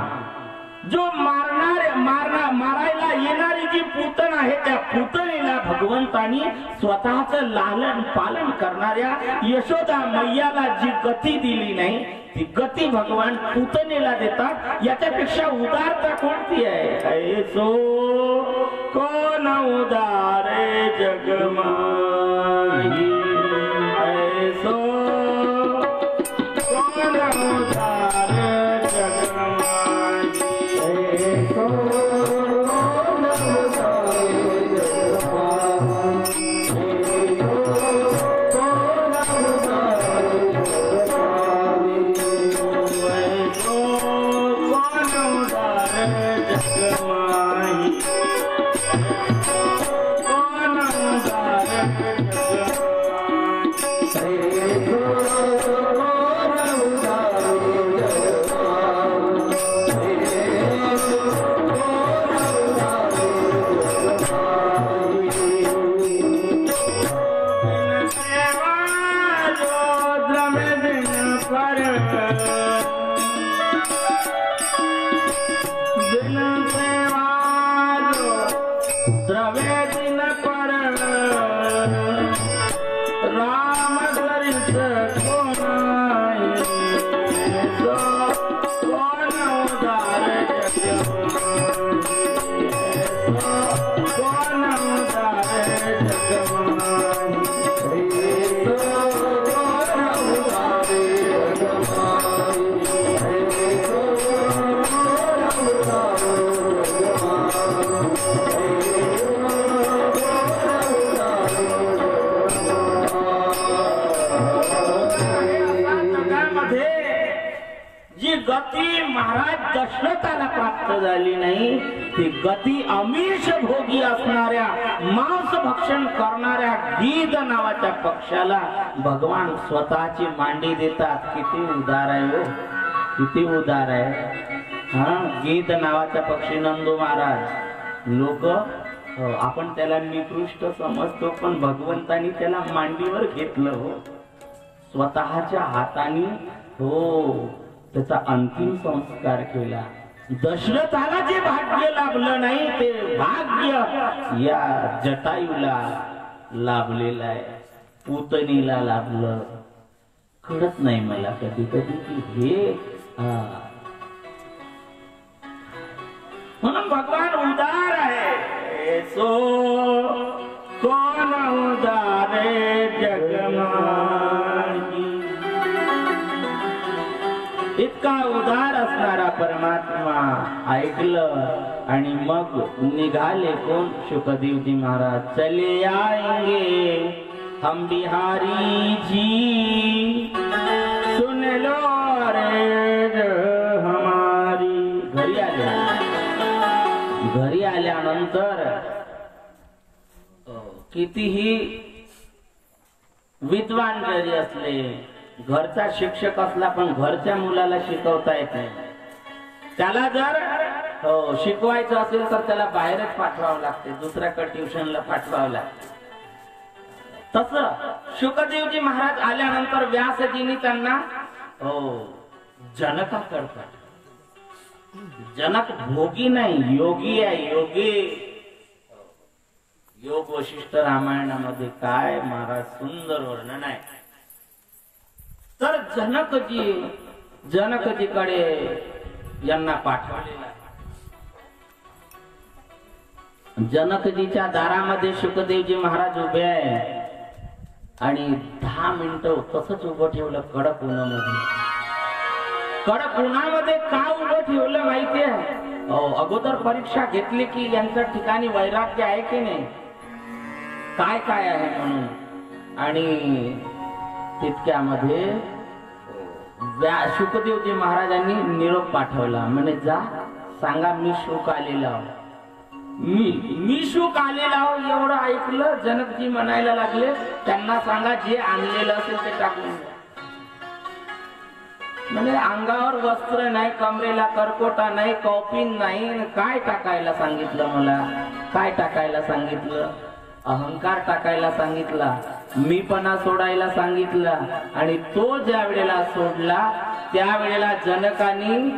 जो मारायला येणारी जी पूतन आहे त्या पूतनेला भगवंतानी स्वतःच लालन पालन करणाऱ्या यशोदा मैयाला जी गती दिली नाही ती गती भगवान पूतनेला देतात. याच्यापेक्षा उदारता कोणती आहे. ऐसो कोण उदार जगमाही, ऐसो कोण उदार जगमाही, ऐसो कोण उदार गती महाराज दशरथाला प्राप्त झाली नाही ती गती अमीश भोगी असणाऱ्या मांस भक्षण करणाऱ्या गीध नावाच्या पक्षाला भगवान स्वतःची मांडी देतात. किती उदार आहे हो, किती उदार आहे. गीध नावाच्या पक्षी नंदू महाराज लोक आपण त्याला निकृष्ट समजतो पण भगवंतानी त्याला मांडीवर घेतलं हो, स्वतःच्या हाताने हो त्याचा अंतिम संस्कार केला. दशरथाला जे भाग्य लाभलं नाही ते भाग्य या जटायूला लाभलेलं आहे, पूतनीला लाभलं. कळत नाही मला कधी कधी की हे म्हणून भगवान उदार आहे. सो कोण उदार जग परमात्मा ऐकलं आणि मग निघाले कोण? शुकदेवजी महाराज. चले आएंगे हम बिहारी जी, सुन लो रे हमारी. घरी आल्यानंतर कितीही विद्वान जरी असले, घरचा शिक्षक असला पण घरच्या मुलाला शिकवता येत नाही. त्याला जर शिकवायचं असेल तर त्याला बाहेरच पाठवावं लागते, दुसऱ्याकडे ट्युशनला पाठवावं लागते. तसं शुकदेवजी महाराज आल्यानंतर व्यासजींनी त्यांना जनका करतात. जनक भोगी नाही, योगी आहे. योगी योग वशिष्ठ रामायणामध्ये काय महाराज सुंदर वर्णन आहे. तर जनकजीकडे यांना पाठवलेलं आहे. जनकजीच्या दारामध्ये शुकदेवजी महाराज उभे आहे आणि 10 मिनिटं तसंच उभं ठेवलं कडक उन्हामध्ये. कडक उन्हामध्ये का उभं ठेवलं माहितीये? अगोदर परीक्षा घेतली की यांच्या ठिकाणी वैराग्य आहे की नाही, काय काय आहे म्हणून. आणि तितक्यामध्ये शुकदेवजी महाराजांनी निरोप पाठवला. म्हणे जा सांगा मी शुक आलेला आहो, मी शुक आलेला आहो. एवढं ऐकलं जनकजी म्हणायला लागले त्यांना सांगा जे आणलेलं असेल ते टाकून. म्हणजे अंगावर वस्त्र नाही, कमरेला करकोटा नाही, कॉपिन नाही, काय टाकायला सांगितलं मला? काय टाकायला सांगितलं? अहंकार टाकायला सांगितला, मीपणा सोडायला सांगितला. आणि तो ज्या वेळेला सोडला त्यावेळेला जनकांनी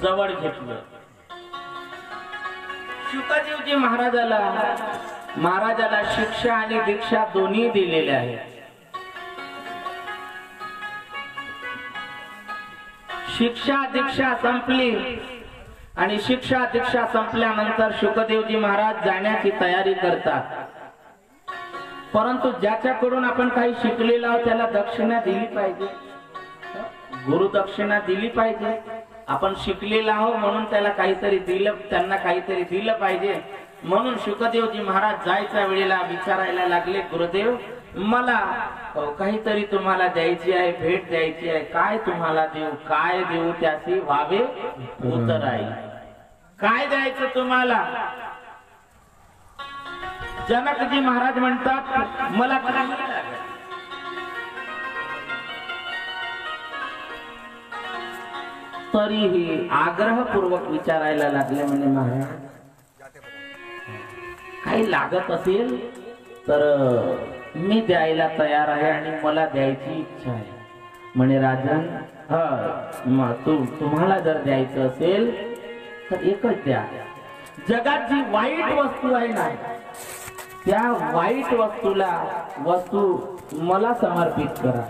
जवळ घेतलं. शुकदेवजी महाराजाला शिक्षा आणि दीक्षा दोन्ही दिलेल्या आहेत. शिक्षा दीक्षा संपली आणि शिक्षा दीक्षा संपल्यानंतर शुकदेवजी महाराज जाण्याची तयारी करतात. परंतु ज्याच्याकडून आपण काही शिकलेलो आहोत त्याला दक्षिणा दिली पाहिजे, गुरु दक्षिणा दिली पाहिजे. आपण शिकलेला आहोत म्हणून त्याला काहीतरी दिलं, त्यांना काहीतरी दिलं पाहिजे. म्हणून शुकदेवजी महाराज जायच्या वेळेला विचारायला लागले, गुरुदेव मला काहीतरी तुम्हाला द्यायची आहे, भेट द्यायची आहे. काय तुम्हाला देऊ, काय देऊ त्याची व्हावे उतराई. काय द्यायचं तुम्हाला? जनकजी महाराज म्हणतात मला काही लागेल. तरीही आग्रहपूर्वक विचारायला लागले. म्हणे महाराज काही लागत असेल तर मी द्यायला तयार आहे आणि मला द्यायची इच्छा आहे. म्हणे राजन तुम्हाला जर द्यायचं असेल तर एकच द्या. जगात जी वाईट वस्तू आहे ना त्या वाईट वस्तू मला समर्पित करा.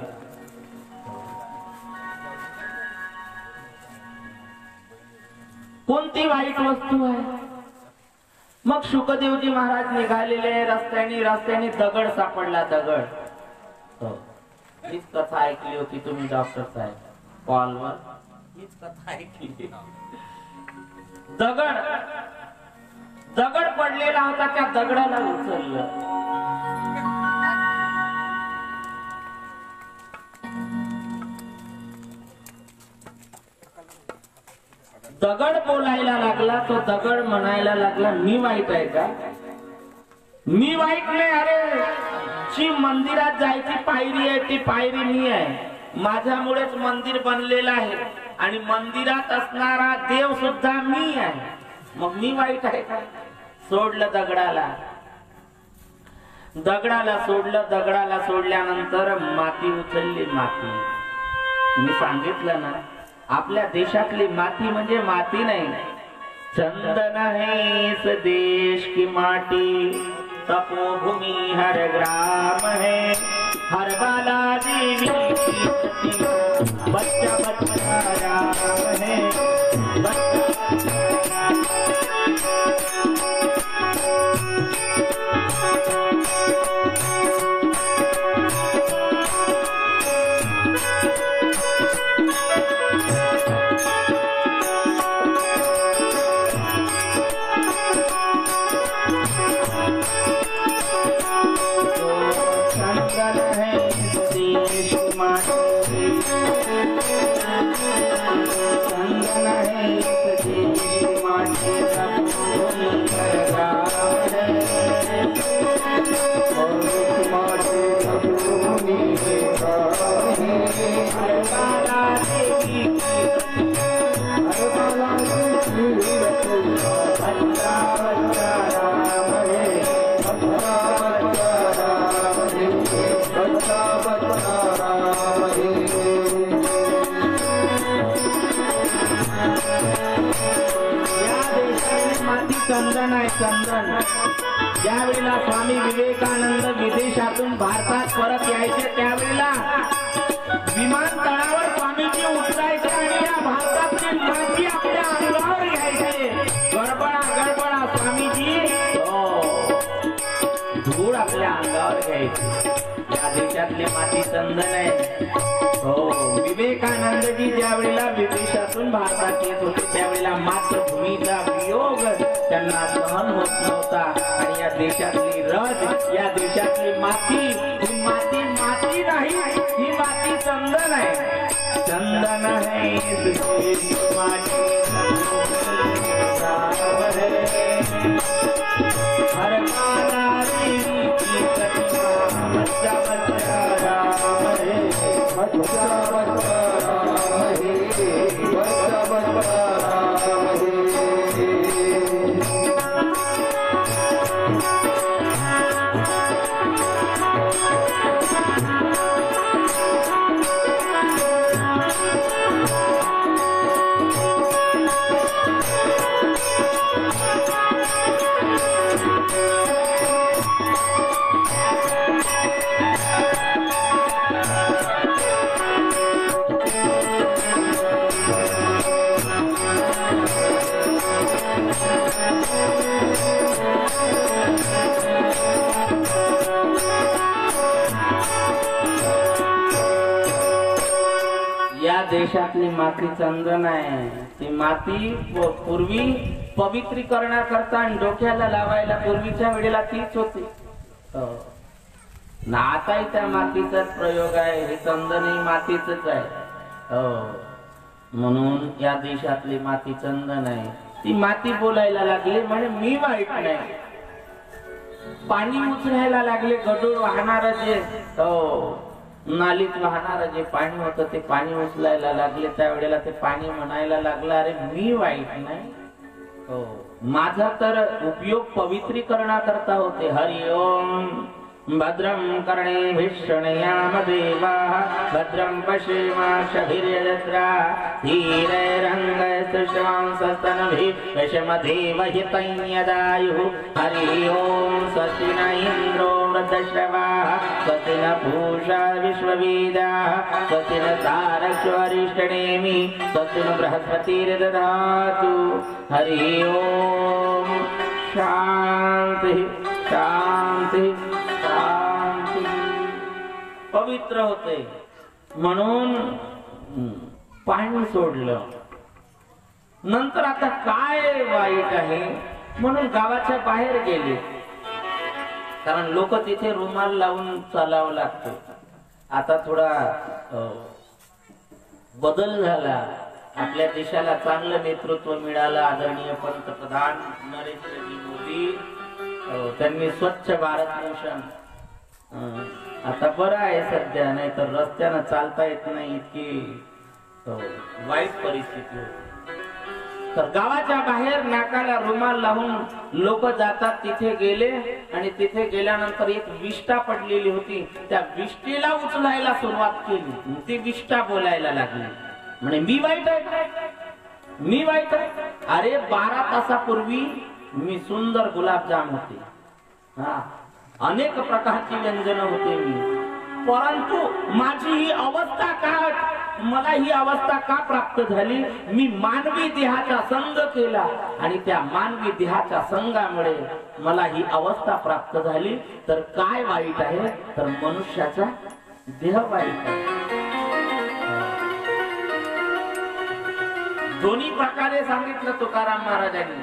कोणती वाईट वस्तू आहे? मग शुकदेवजी महाराज निघालेले रस्त्याने दगड सापडला. दगड हीच कथा ऐकली होती तुम्ही डॉक्टर साहेब कॉलवर, हीच कथा ऐकली. दगड पडलेला होता, त्या दगडाला उचललं. दगड बोलायला लागला. तो दगड म्हणायला लागला मी वाईट आहे का? मी वाईट नाही. अरे जी मंदिरात जायची पायरी आहे ती पायरी मी आहे. माझ्यामुळेच मंदिर बनलेलं आहे आणि मंदिरात असणारा देव सुद्धा मी आहे. मग मी वाईट आहे का? सोडलं दगडाला सोडलं. दगडाला सोडल्यानंतर माती उचलली. माती मी सांगितलं ना, आपल्या देशातली माती म्हणजे माती नाही. चंदन है इस देश की माटी, तपोभूमि हर ग्राम है. हर बाला देवी बच्चा बच्चा राम है. चंदन आहे चंदन. ज्यावेळेला स्वामी विवेकानंद विदेशातून भारतात परत यायचे त्यावेळेला विमानतळावर स्वामीजी उतरायचे आणि या भारतातली माती आपल्या अंगावर घ्यायचे. गडबडा गडबडा स्वामीजी धूळ आपल्या अंगावर घ्यायची. या देशातली माती चंदन आहे. हो, विवेकानंदजी ज्यावेळेला विदेशातून भारतात येत होते त्यावेळेला मातृभूमीचा वियोग त्यांना सहन होत नव्हता आणि या देशातली रज, या देशातली माती, ही माती माती नाही, ही माती चंदन आहे. चंदन है माटी हर कालारी की प्रतिमा बच्चा बच्चा राम रे, बच्चा बच्चा राम रे, बच्चा बच्चा राम रे. या देशातली माती चंदन आहे. ती माती पूर्वी पवित्रीकरणाकरता आणि डोक्याला लावायला पूर्वीच्या वेळेला तीच होती. ना आताही त्या मातीचाच प्रयोग आहे. हे चंदनही मातीच आहे. म्हणून या देशातली माती चंदन आहे. ती माती बोलायला लागली म्हणे मी वाईट नाही. पाणी उचलायला लागले, गडूळ वाहणार जे नालीत वाहणार जे पाणी होतं ते पाणी उचलायला लागले. त्यावेळेला ते पाणी म्हणायला लागलं अरे मी वाईट नाही. हो, माझा तर उपयोग पवित्रीकरणाकरता होते. हरि ओम भद्रं कर्णेभिः शृणुयामदेवाः भद्रं पश्येमाक्षभिर्यजत्रा धीरैरङ्गैस्तुष्टुवांसस्तनभिः विषमदेवहितं यदायुः. हरि ओम स्वस्ति न इन्द्रो वृद्धश्रवाः स्वस्ति न पूषा विश्ववेदाः स्वस्ति न तारक्ष्यो अरिष्टनेमि स्वस्ति न बृहस्पतिर्दधातु. हरि ओम शांति शांति शांति. पवित्र होते म्हणून पाणी सोडलं. नंतर आता काय वाईट आहे म्हणून गावाच्या बाहेर गेले. कारण लोक तिथे रुमाल लावून चालावं लागतं. आता थोडा बदल झाला. आपल्या देशाला चांगलं नेतृत्व मिळालं. आदरणीय पंतप्रधान नरेंद्रजी मोदी त्यांनी स्वच्छ भारत मिशन. आता बरं आहे सध्या, नाही तर रस्त्यानं चालता येत नाही इतकी वाईट परिस्थिती होती. तर गावाच्या बाहेर नाकाला रुमाल लावून लोक जातात. तिथे गेले आणि तिथे गेल्यानंतर एक विष्ठा पडलेली होती. त्या विष्ठेला उचलायला सुरुवात केली. ती विष्ठा बोलायला लागली म्हणे मी वाईट आहे, मी वाईट आहे. अरे 12 तासापूर्वी मी सुंदर गुलाबजाम होते, अनेक प्रकारची व्यंजन होते मी, परंतु माझी ही अवस्था का, मला ही अवस्था का प्राप्त झाली? मी मानवी देहाचा संग केला आणि त्या मानवी देहाच्या संगामुळे मला ही अवस्था प्राप्त झाली. तर काय वाईट आहे? तर मनुष्याचा देह वाईट आहे. दोन्ही प्रकारे सांगितलं तुकाराम महाराजांनी.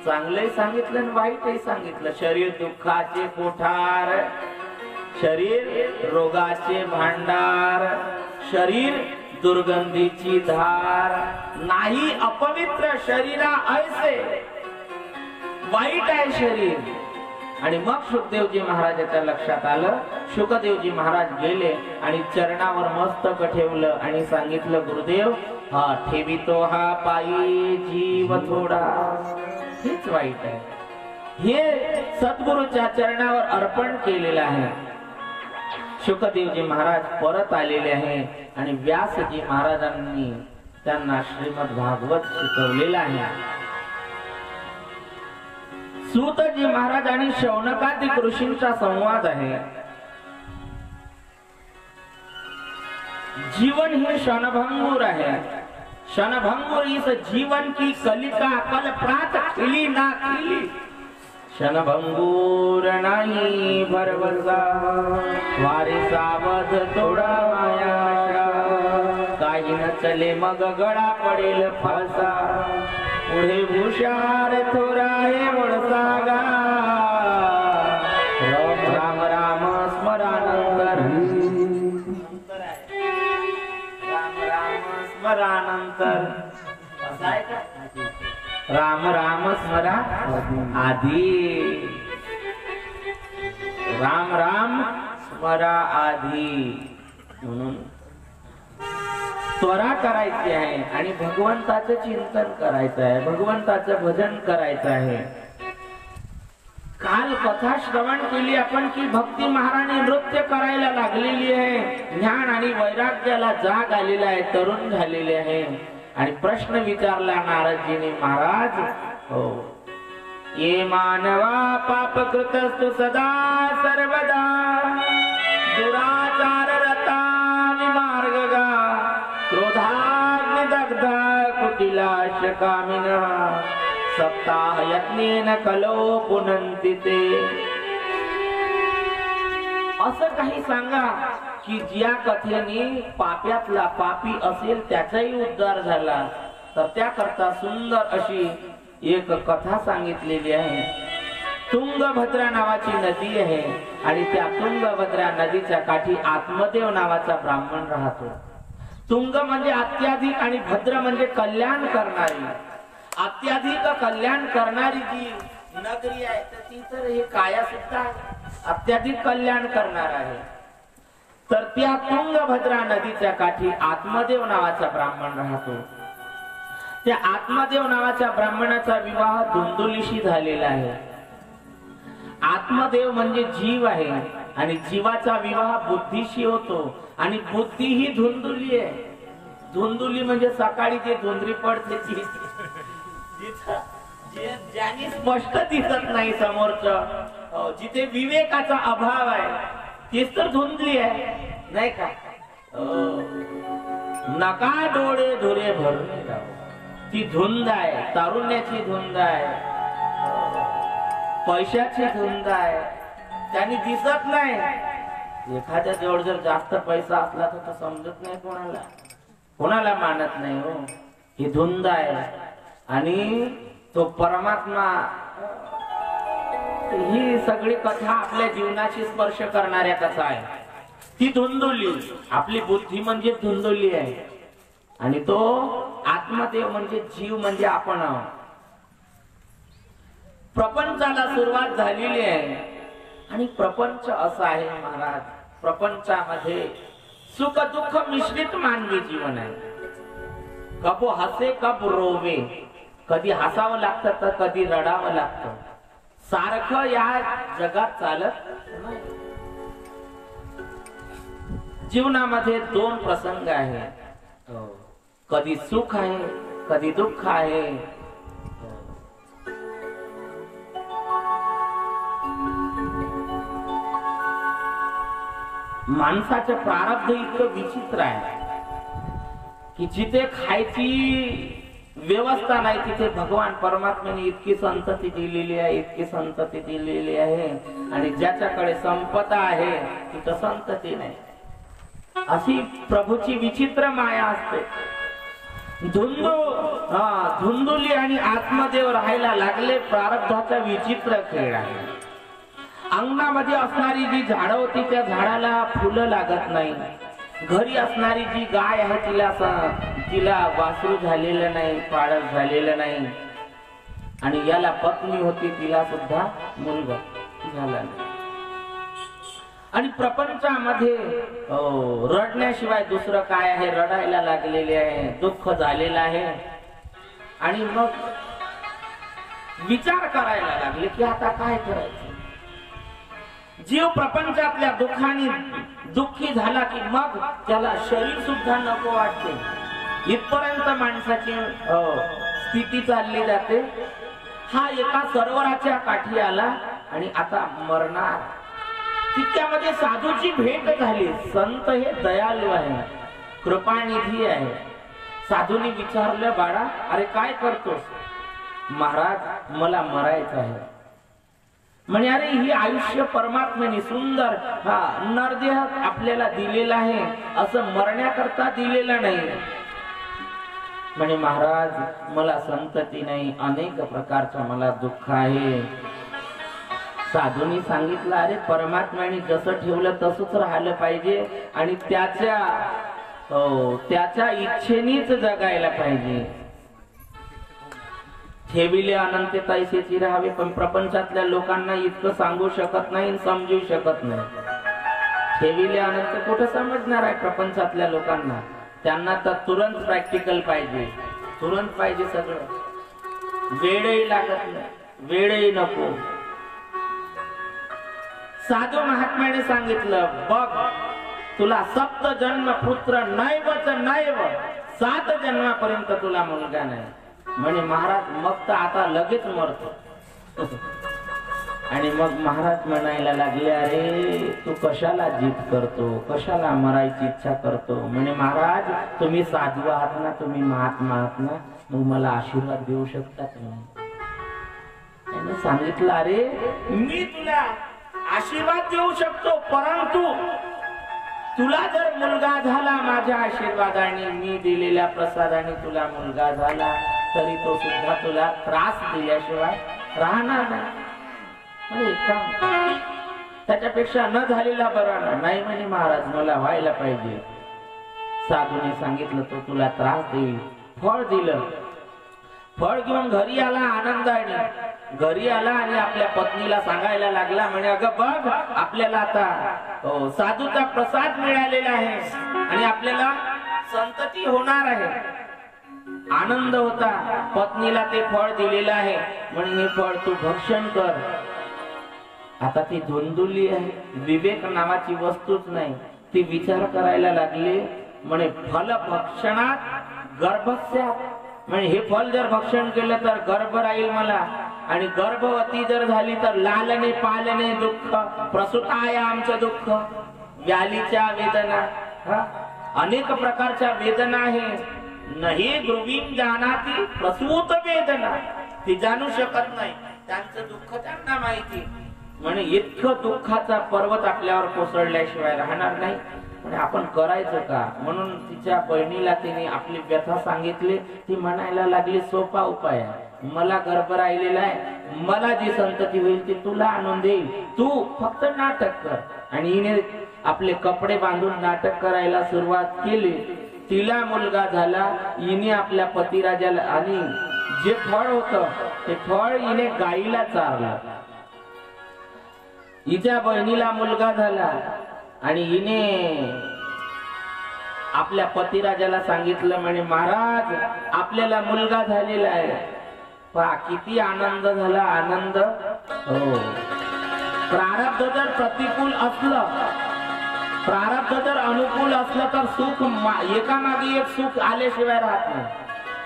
चांगलंही सांगितलं आणि वाईटही सांगितलं. शरीर दुःखाचे कोठार, शरीर रोगाचे भांडार, शरीर दुर्गंधीची धार, नाही अपवित्र शरीरा ऐसे. वाईट आहे शरीर. आणि मग सुखदेवजी महाराजाच्या लक्षात आलं. शुकदेवजी महाराज गेले आणि चरणावर मस्तक ठेवलं आणि सांगितलं गुरुदेव हा ठेवितो हा पायी जीव थोडा, हेच वाईट आहे. हे सद्गुरूच्या चरणावर अर्पण केलेलं आहे. शुकदेवजी महाराज परत आलेले आहे आणि व्यासजी महाराजांनी त्यांना श्रीमद भागवत शिकवलेलं आहे. सूतजी महाराज आणि शौनकादिक ऋषींचा संवाद आहे. जीवन हे क्षणभंगुर है, क्षणभंगुर इस जीवन की कलिका कल प्रात खिली ना खिली, क्षणभंगुर नाही भरवसा, वारे सावध तोडा माया, काही न चले मग गळा पडेल फासा, पुढे हुशार थोरा हे वळसागा, राम राम स्मरानंतर, स्मरानंतर राम राम स्मरा आधी, राम राम स्मरा आधी. म्हणून त्वरा करायची आहे आणि भगवंताचं चिंतन करायचं आहे, भगवंताचं भजन करायचं आहे. काल कथा श्रवण केली आपण की भक्ती महाराणी नृत्य करायला लागलेली आहे. ज्ञान आणि वैराग्याला जाग आलेला आहे, तरुण झालेले आहे. आणि प्रश्न विचारला नारदजीने, महाराज हो ये मानवा पाप कृतस्तु सदा सर्वदा, दुराचार रता विमार्गगा, क्रोधाग्नि दग्धा कुटिलाश कामिनः, सप्ताह यत्नेन कलो पुनंती ते. असं काही सांगा की ज्या कथेने पाप्यातला पापी असेल त्याचाही उद्धार झाला. तर त्याकरता सुंदर अशी एक कथा सांगितलेली आहे. तुंगभद्रा नावाची नदी आहे आणि त्या तुंगभद्रा नदीच्या काठी आत्मदेव नावाचा ब्राह्मण राहतो. तुंग म्हणजे अत्याधिक आणि भद्र म्हणजे कल्याण करणारी. अत्याधिक कल्याण करणारी जी नगरी आहे तर ती तर हे काया सुद्धा अत्याधिक कल्याण करणार आहे. तर त्या तुंगभद्रा नदीच्या काठी आत्मदेव नावाचा ब्राह्मण राहतो. त्या आत्मदेव नावाच्या ब्राह्मणाचा विवाह धुंदुलीशी झालेला आहे. आत्मदेव म्हणजे जीव आहे आणि जीवाचा विवाह बुद्धीशी होतो आणि बुद्धी ही धुंदुली आहे. धुंदुली म्हणजे सकाळी जे धुंदरी पडते ती, ज्याने स्पष्ट दिसत नाही समोरचं, जिथे विवेकाचा अभाव आहे तीच तर धुंदली आहे नाही का. नका डोळे धुरे भरून ती धुंद आहे, तारुण्याची धुंद आहे, पैशाची धुंद आहे, त्यांनी दिसत नाही. एखाद्या जवळ जर जास्त पैसा असला तर समजत नाही कोणाला, कोणाला मानत नाही हो. ही धुंद आहे आणि तो परमात्मा. ही सगळी कथा आपल्या जीवनाशी स्पर्श करणाऱ्या कथा आहे. ती धुंदुली, आपली बुद्धी म्हणजे धुंदुली आहे आणि तो आत्मदेव म्हणजे जीव म्हणजे आपण आहोत. प्रपंचाला सुरुवात झालेली आहे आणि प्रपंच असा आहे महाराज, प्रपंचामध्ये सुख दुःख मिश्रित मानवी जीवन आहे. कबो हसे कब रोवे, कधी हसावं लागतं तर कधी रडावं लागतं. सारखं या जगात चालत नाही. जीवनामध्ये दोन प्रसंग आहेत, कधी सुख आहे कधी दुःख आहे. माणसाचं प्रारब्ध इतकं विचित्र आहे की जिथे खायची व्यवस्था नाही तिथे भगवान परमात्म्याने इतकी संतती दिलेली आहे, इतकी संतती दिलेली आहे. आणि ज्याच्याकडे संपदा आहे तिथं संतती नाही. अशी प्रभूची विचित्र माया असते. धुंदुली आणि आत्मदेव राहायला लागले. प्रारब्धाचा विचित्र खेळ आहे. अंगणामध्ये असणारी जी झाडं होती त्या झाडाला फुलं लागत नाही. घरी असणारी जी गाय आहे तिला वासरू झालेलं नाही, पाळत झालेलं नाही. आणि याला पत्नी होती तिला सुद्धा मुलगा झाला नाही. आणि प्रपंचामध्ये रडण्याशिवाय दुसरं काय आहे, रडायला लागलेले आहे, दुःख झालेलं आहे. आणि मग विचार करायला लागले की आता काय करायचं. जीव प्रपंचातल्या दुःखाने दुःखी झाला की मग त्याला शरीर सुद्धा नको वाटते. इथपर्यंत माणसाची स्थिती चालली जाते. हा एका सरोवराच्या काठी आला आणि आता मरणार. तिच्यामध्ये साधूची भेट झाली. संत हे दयाळू आहे, कृपानिधी आहे. साधूने विचारलं, बाळा अरे काय करतोस. महाराज मला मरायचं आहे. म्हणे अरे ही आयुष्य परमात्म्याने सुंदर हा नरदेह आपल्याला दिलेला आहे, असं मरण्याकरता दिलेलं नाही. म्हणे महाराज मला संतती नाही, अनेक प्रकारचं मला दुःख आहे. साधूंनी सांगितलं अरे परमात्म्याने जसं ठेवलं तसंच राहिलं पाहिजे आणि त्याच्या इच्छेनेच जगायला पाहिजे. ठेविले अनंत तैसेची राहावे. पण प्रपंचातल्या लोकांना इतकं सांगू शकत नाही, समजू शकत नाही. ठेविले अनंत कुठं समजणार आहे प्रपंचातल्या लोकांना. त्यांना तर तुरंत प्रॅक्टिकल पाहिजे, तुरंत पाहिजे सगळं. वेळही लागत नाही, वेळही नको. साधू महात्म्याने सांगितलं बघ तुला 7 जन्म पुत्र नैवच नैव, 7 जन्मापर्यंत तुला मुलगा नाही. म्हणे महाराज मग तर आता लगेच मरतो. आणि मग महाराज म्हणायला लागले अरे तू कशाला जिद करतो, कशाला मरायची इच्छा करतो. म्हणे महाराज तुम्ही साधू आहात ना, तुम्ही महात्मा आहात ना, मग मला आशीर्वाद देऊ शकता तुम्ही. त्याने सांगितलं अरे मी तुला आशीर्वाद देऊ शकतो, परंतु तुला जर मुलगा झाला माझ्या आशीर्वादाने, मी दिलेल्या प्रसादाने तुला मुलगा झाला तरी तो सुद्धा तुला त्रास दिल्याशिवाय राहणार नाही. त्याच्यापेक्षा न झालेला बरा नाही. म्हणे महाराज मला व्हायला पाहिजे. साधूने सांगितलं तो तुला त्रास देईल. फळ दिलं. फळ घेऊन घरी आला आनंदाने. घरी आला आणि आपल्या पत्नीला सांगायला लागला म्हणे अगं बघ आपल्याला आता साधूचा प्रसाद मिळालेला आहे आणि आपल्याला संतती होणार आहे. आनंद होता. पत्नीला ते फळ दिलेलं आहे म्हणे हे फळ तू भक्षण कर. आता ती धुंदुली आहे, विवेक नावाची वस्तूच नाही. ती विचार करायला लागली म्हणे फल भक्षणात गर्भस्यात. म्हणजे हे फल जर भक्षण केलं तर गर्भ राहील मला, आणि गर्भवती जर झाली तर लालने पालने दुःख, प्रसूताय आमचं दुःख, व्यालीच्या वेदना, अनेक प्रकारच्या वेदना आहे. नाही गृहीम जानाती प्रसूत वेदना, ती जाणू शकत नाही. त्यांचं दुःख त्यांना माहिती. म्हणजे इतकं दुःखाचा पर्वत आपल्यावर कोसळल्याशिवाय राहणार नाही. म्हणजे आपण करायचं का. म्हणून तिच्या बहिणीला तिने आपली व्यथा सांगितली. ती म्हणायला लागली सोपा उपाय आहे, मला गर्भ राहिलेला आहे, मला जी संतती होईल ती तुला आणून देईल, तू फक्त नाटक कर. आणि हिने आपले कपडे बांधून नाटक करायला सुरुवात केली. तिला मुलगा झाला. हिने आपल्या पतिराजाला आणि जे फळ होतं ते फळ हिने गाईला चारलं. हिच्या बहिणीला मुलगा झाला आणि हिने आपल्या पतिराजाला सांगितलं म्हणे महाराज आपल्याला मुलगा झालेला आहे. पहा किती आनंद झाला. आनंद हो. प्रारब्ध जर प्रतिकूल असलं, प्रारब्ध जर अनुकूल असलं तर सुख एकामागे एक सुख आल्याशिवाय राहत नाही.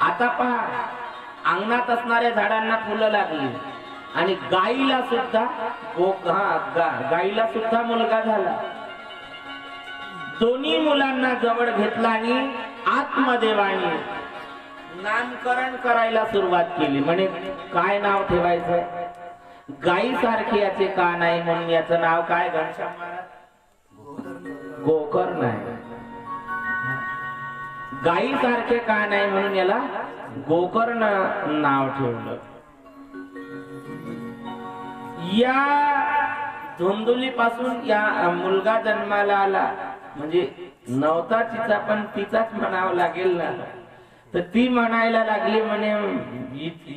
आता पहा अंगणात असणाऱ्या झाडांना फुलं लागली आणि गाईला सुद्धा मुलगा झाला. दोन्ही मुलांना जवळ घेतला आणि आत्मदेवाने नामकरण करायला सुरुवात केली. म्हणे काय नाव ठेवायचं. गाई सारखे याचे का नाही म्हणून याचं नाव काय. घनश्याम महाराज गोकर्ण आहे. गाई सारखे का नाही म्हणून याला गोकर्ण नाव ठेवलं. या धुंदुली पासून या मुलगा जन्माला आला. म्हणजे नव्हता तिचा पण तिचाच म्हणावं लागेल ना. तर ती म्हणायला लागली म्हणे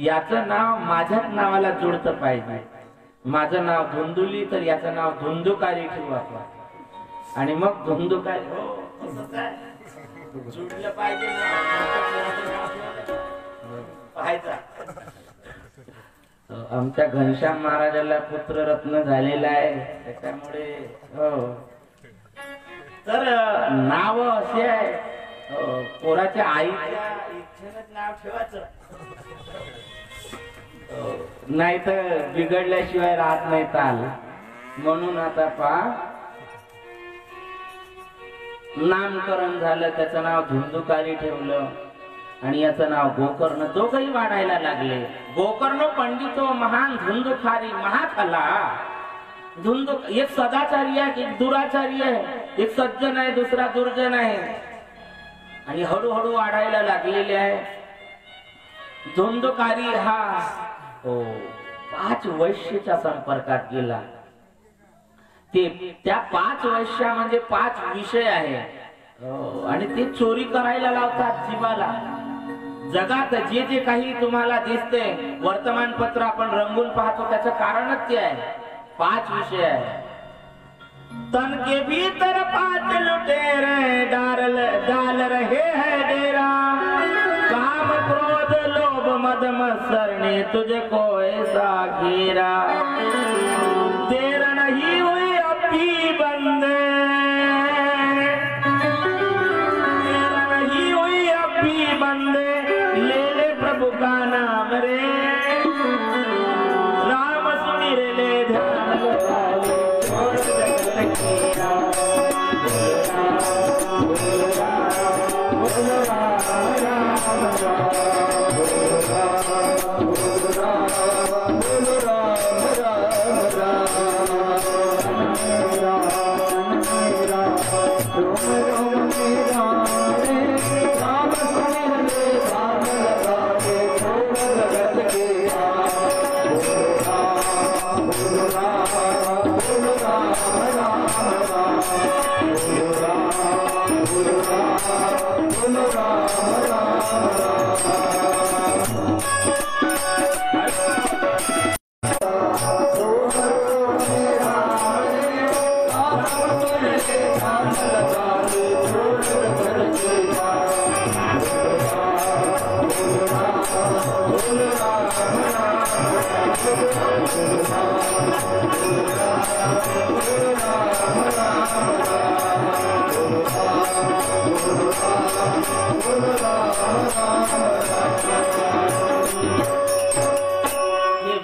याचं नाव माझ्याच नावाला जुळतं पाहिजे. माझं नाव धुंदुली तर याचं नाव धुंदुकारी ठेवू आपण. आणि मग धुंदुकाली जुडलं पाहिजे पाहायचा. आमच्या घनश्याम महाराजाला पुत्ररत्न झालेला आहे त्याच्यामुळे हो. तर नाव असे आहे पोराच्या आईच्या इच्छेनं नाव ठेवायचं नाही तर बिघडल्याशिवाय राहत नाही ताल. म्हणून आता पहा नामकरण झालं, त्याचं नाव धुंदुकारी ठेवलं आणि याचं नाव गोकर्ण. दोघही वाढायला लागले. गोकर्ण पंडितो महान धुंदुखारी महाथला. एक सदाचारी आहे, एक दुराचारी आहे, एक सज्जन आहे, दुसरा दुर्जन आहे आणि हळूहळू वाढायला लागलेले आहे. धुंदुकारी हा 5 वैश्याच्या संपर्कात गेला. त्या 5 वैश्या म्हणजे 5 विषय आहे आणि ते चोरी करायला लावतात जीवाला. जगात जे जे काही तुम्हाला दिसते वर्तमानपत्र आपण रंगून पाहतो त्याचं कारणच ते आहे. 5 विषय आहे. तन के भीतर 5 लुटेरे डाल रहे हैं डेरा. काम क्रोध लोभ मद मत्सर ने तुझको ऐसा घेरा. देर नहीं हुई अब भी बंदे, देर नहीं हुई अब भी बंदे. ले ले प्रभु का नाम रे, राम सुमिर ले ध्यान लगाए.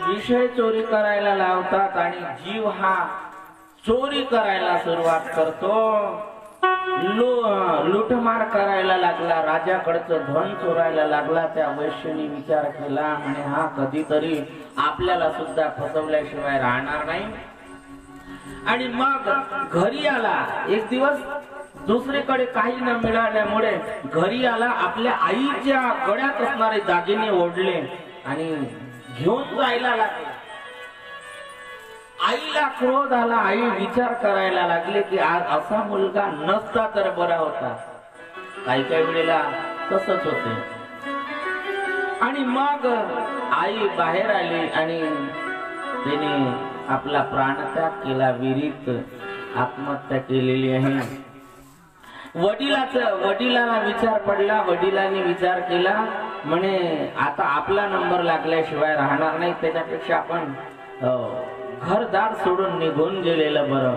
विषय चोरी करायला लावतात आणि जीव हा चोरी करायला सुरुवात करतो. लुटमार करायला लागला, राजाकडचं धन चोरायला लागला. त्या वैश्याने विचार केला म्हणे हा कधीतरी आपल्याला सुद्धा फसवल्याशिवाय राहणार नाही. आणि मग घरी आला. एक दिवस दुसरीकडे काही न मिळाल्यामुळे घरी आला. आपल्या आईच्या गळ्यात असणारे दागिने ओढले आणि घेऊन जायला लागले. आईला क्रोध आला. आई विचार करायला लागले की आज असा मुलगा नसता तर बरा होता. काही काही वेळेला तसंच होते. आणि मग आई बाहेर आली आणि तिने आपला प्राणत्याग केला. विहिरीत आत्महत्या केलेली आहे. वडिलाला विचार पडला. वडिलांनी विचार केला म्हणे आता आपला नंबर लागल्याशिवाय राहणार नाही. त्याच्यापेक्षा आपण घरदार सोडून निघून गेलेलं बरं.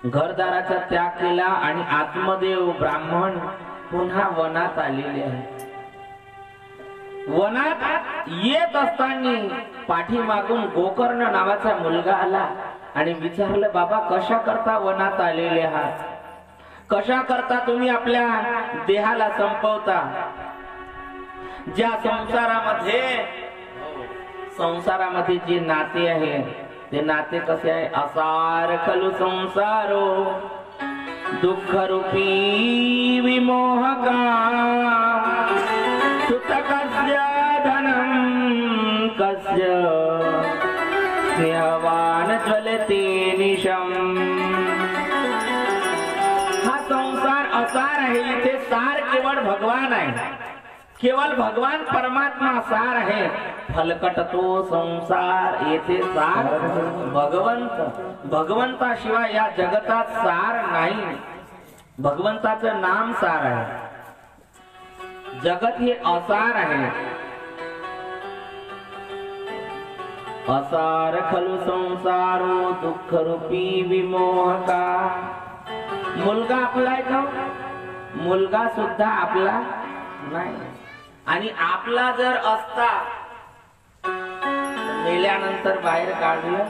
घरदाराचा त्याग केला आणि आत्मदेव ब्राह्मण पुन्हा वनात आलेले आहे. वनात येत असताना पाठीमागून गोकर्ण नावाचा मुलगा आला आणि विचारलं बाबा कशा करता वनात आलेले आहात? कशा करता तुम्ही आपल्या देहाला संपवता? ज्या संसारामध्ये जे नाते आहे ते नाते कसे आहे? असार खलु संसारो दुःख रूपी विमोहका सुत कस्य धनम कस्य स्नेहवान ज्वलते निशम. हा संसार असार आहे. इथे सार केवळ भगवान आहे. केवळ भगवान परमात्मा सार आहे, फलकट तो संसार येथे सार भगवंताशिवाय या जगतात सार नाही. भगवंताचं नाम सार आहे, जगत हे असार आहे. असार खलु संसारो दुःख रूपी विमोहका. मुलगा आपला आहे का? मुलगा सुद्धा आपला नाही. आणि आपला जर असता मेल्यानंतर बाहेर काढलं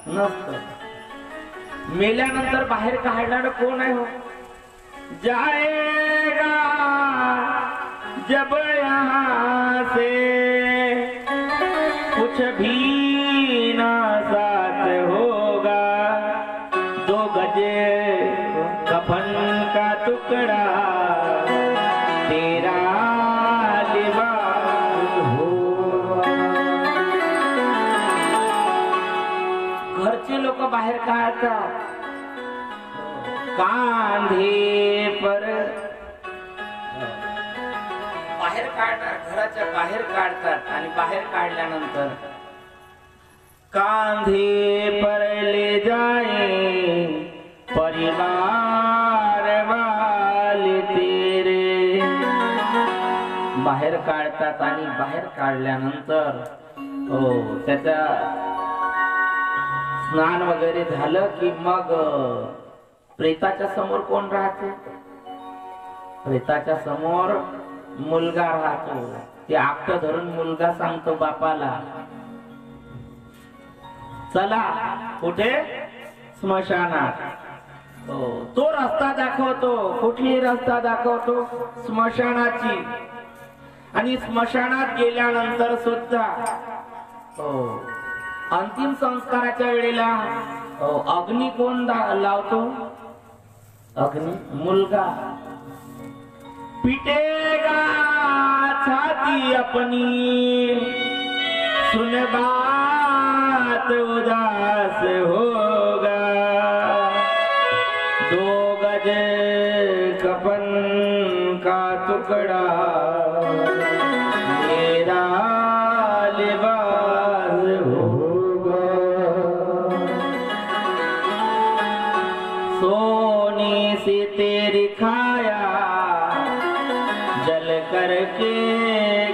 नसतं. मेल्यानंतर बाहेर काढणार कोण आहे हो? जाएगा जब यहाँ से कुछ भी ना साथ होगा. 2 गजे कफन का टुकड़ा तेरा लिबास होगा. घरचे लोक बाहेर काढतात, कांधे पर बाहेर काढतात, घराच्या बाहेर काढतात. आणि बाहेर काढल्यानंतर कांधे पर ले जाए परिवार वाले तेरे. बाहेर काढतात आणि बाहेर काढल्यानंतर त्याचा स्नान वगैरे झालं की मग प्रेताच्या समोर कोण राहते? प्रेताच्या समोर मुलगा राहतो. ते आपट धरून मुलगा सांगतो बापाला, चला कुठे? स्मशानात. तो रस्ता दाखवतो. कुठली रस्ता दाखवतो? स्मशानाची. आणि स्मशानात गेल्यानंतर सुद्धा अंतिम संस्काराच्या वेळेला अग्नी कोण लावतो? अग्नि मुलगा. पिटेगा छाती अपनी सुन बात उदास होगा. 2 गज कफन का टुकड़ा मेरा लिबास होगा. सोने से तेरी खाया जल करके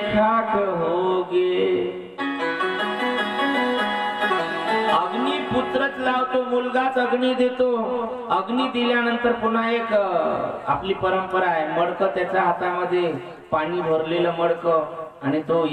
खाक होगे. अग्नी पुत्रच लावतो, मुलगाच अग्नी देतो. अग्नी दिल्यानंतर पुन्हा एक आपली परंपरा आहे, मडकं त्याच्या हातामध्ये, पाणी भरलेलं मडकं, आणि तो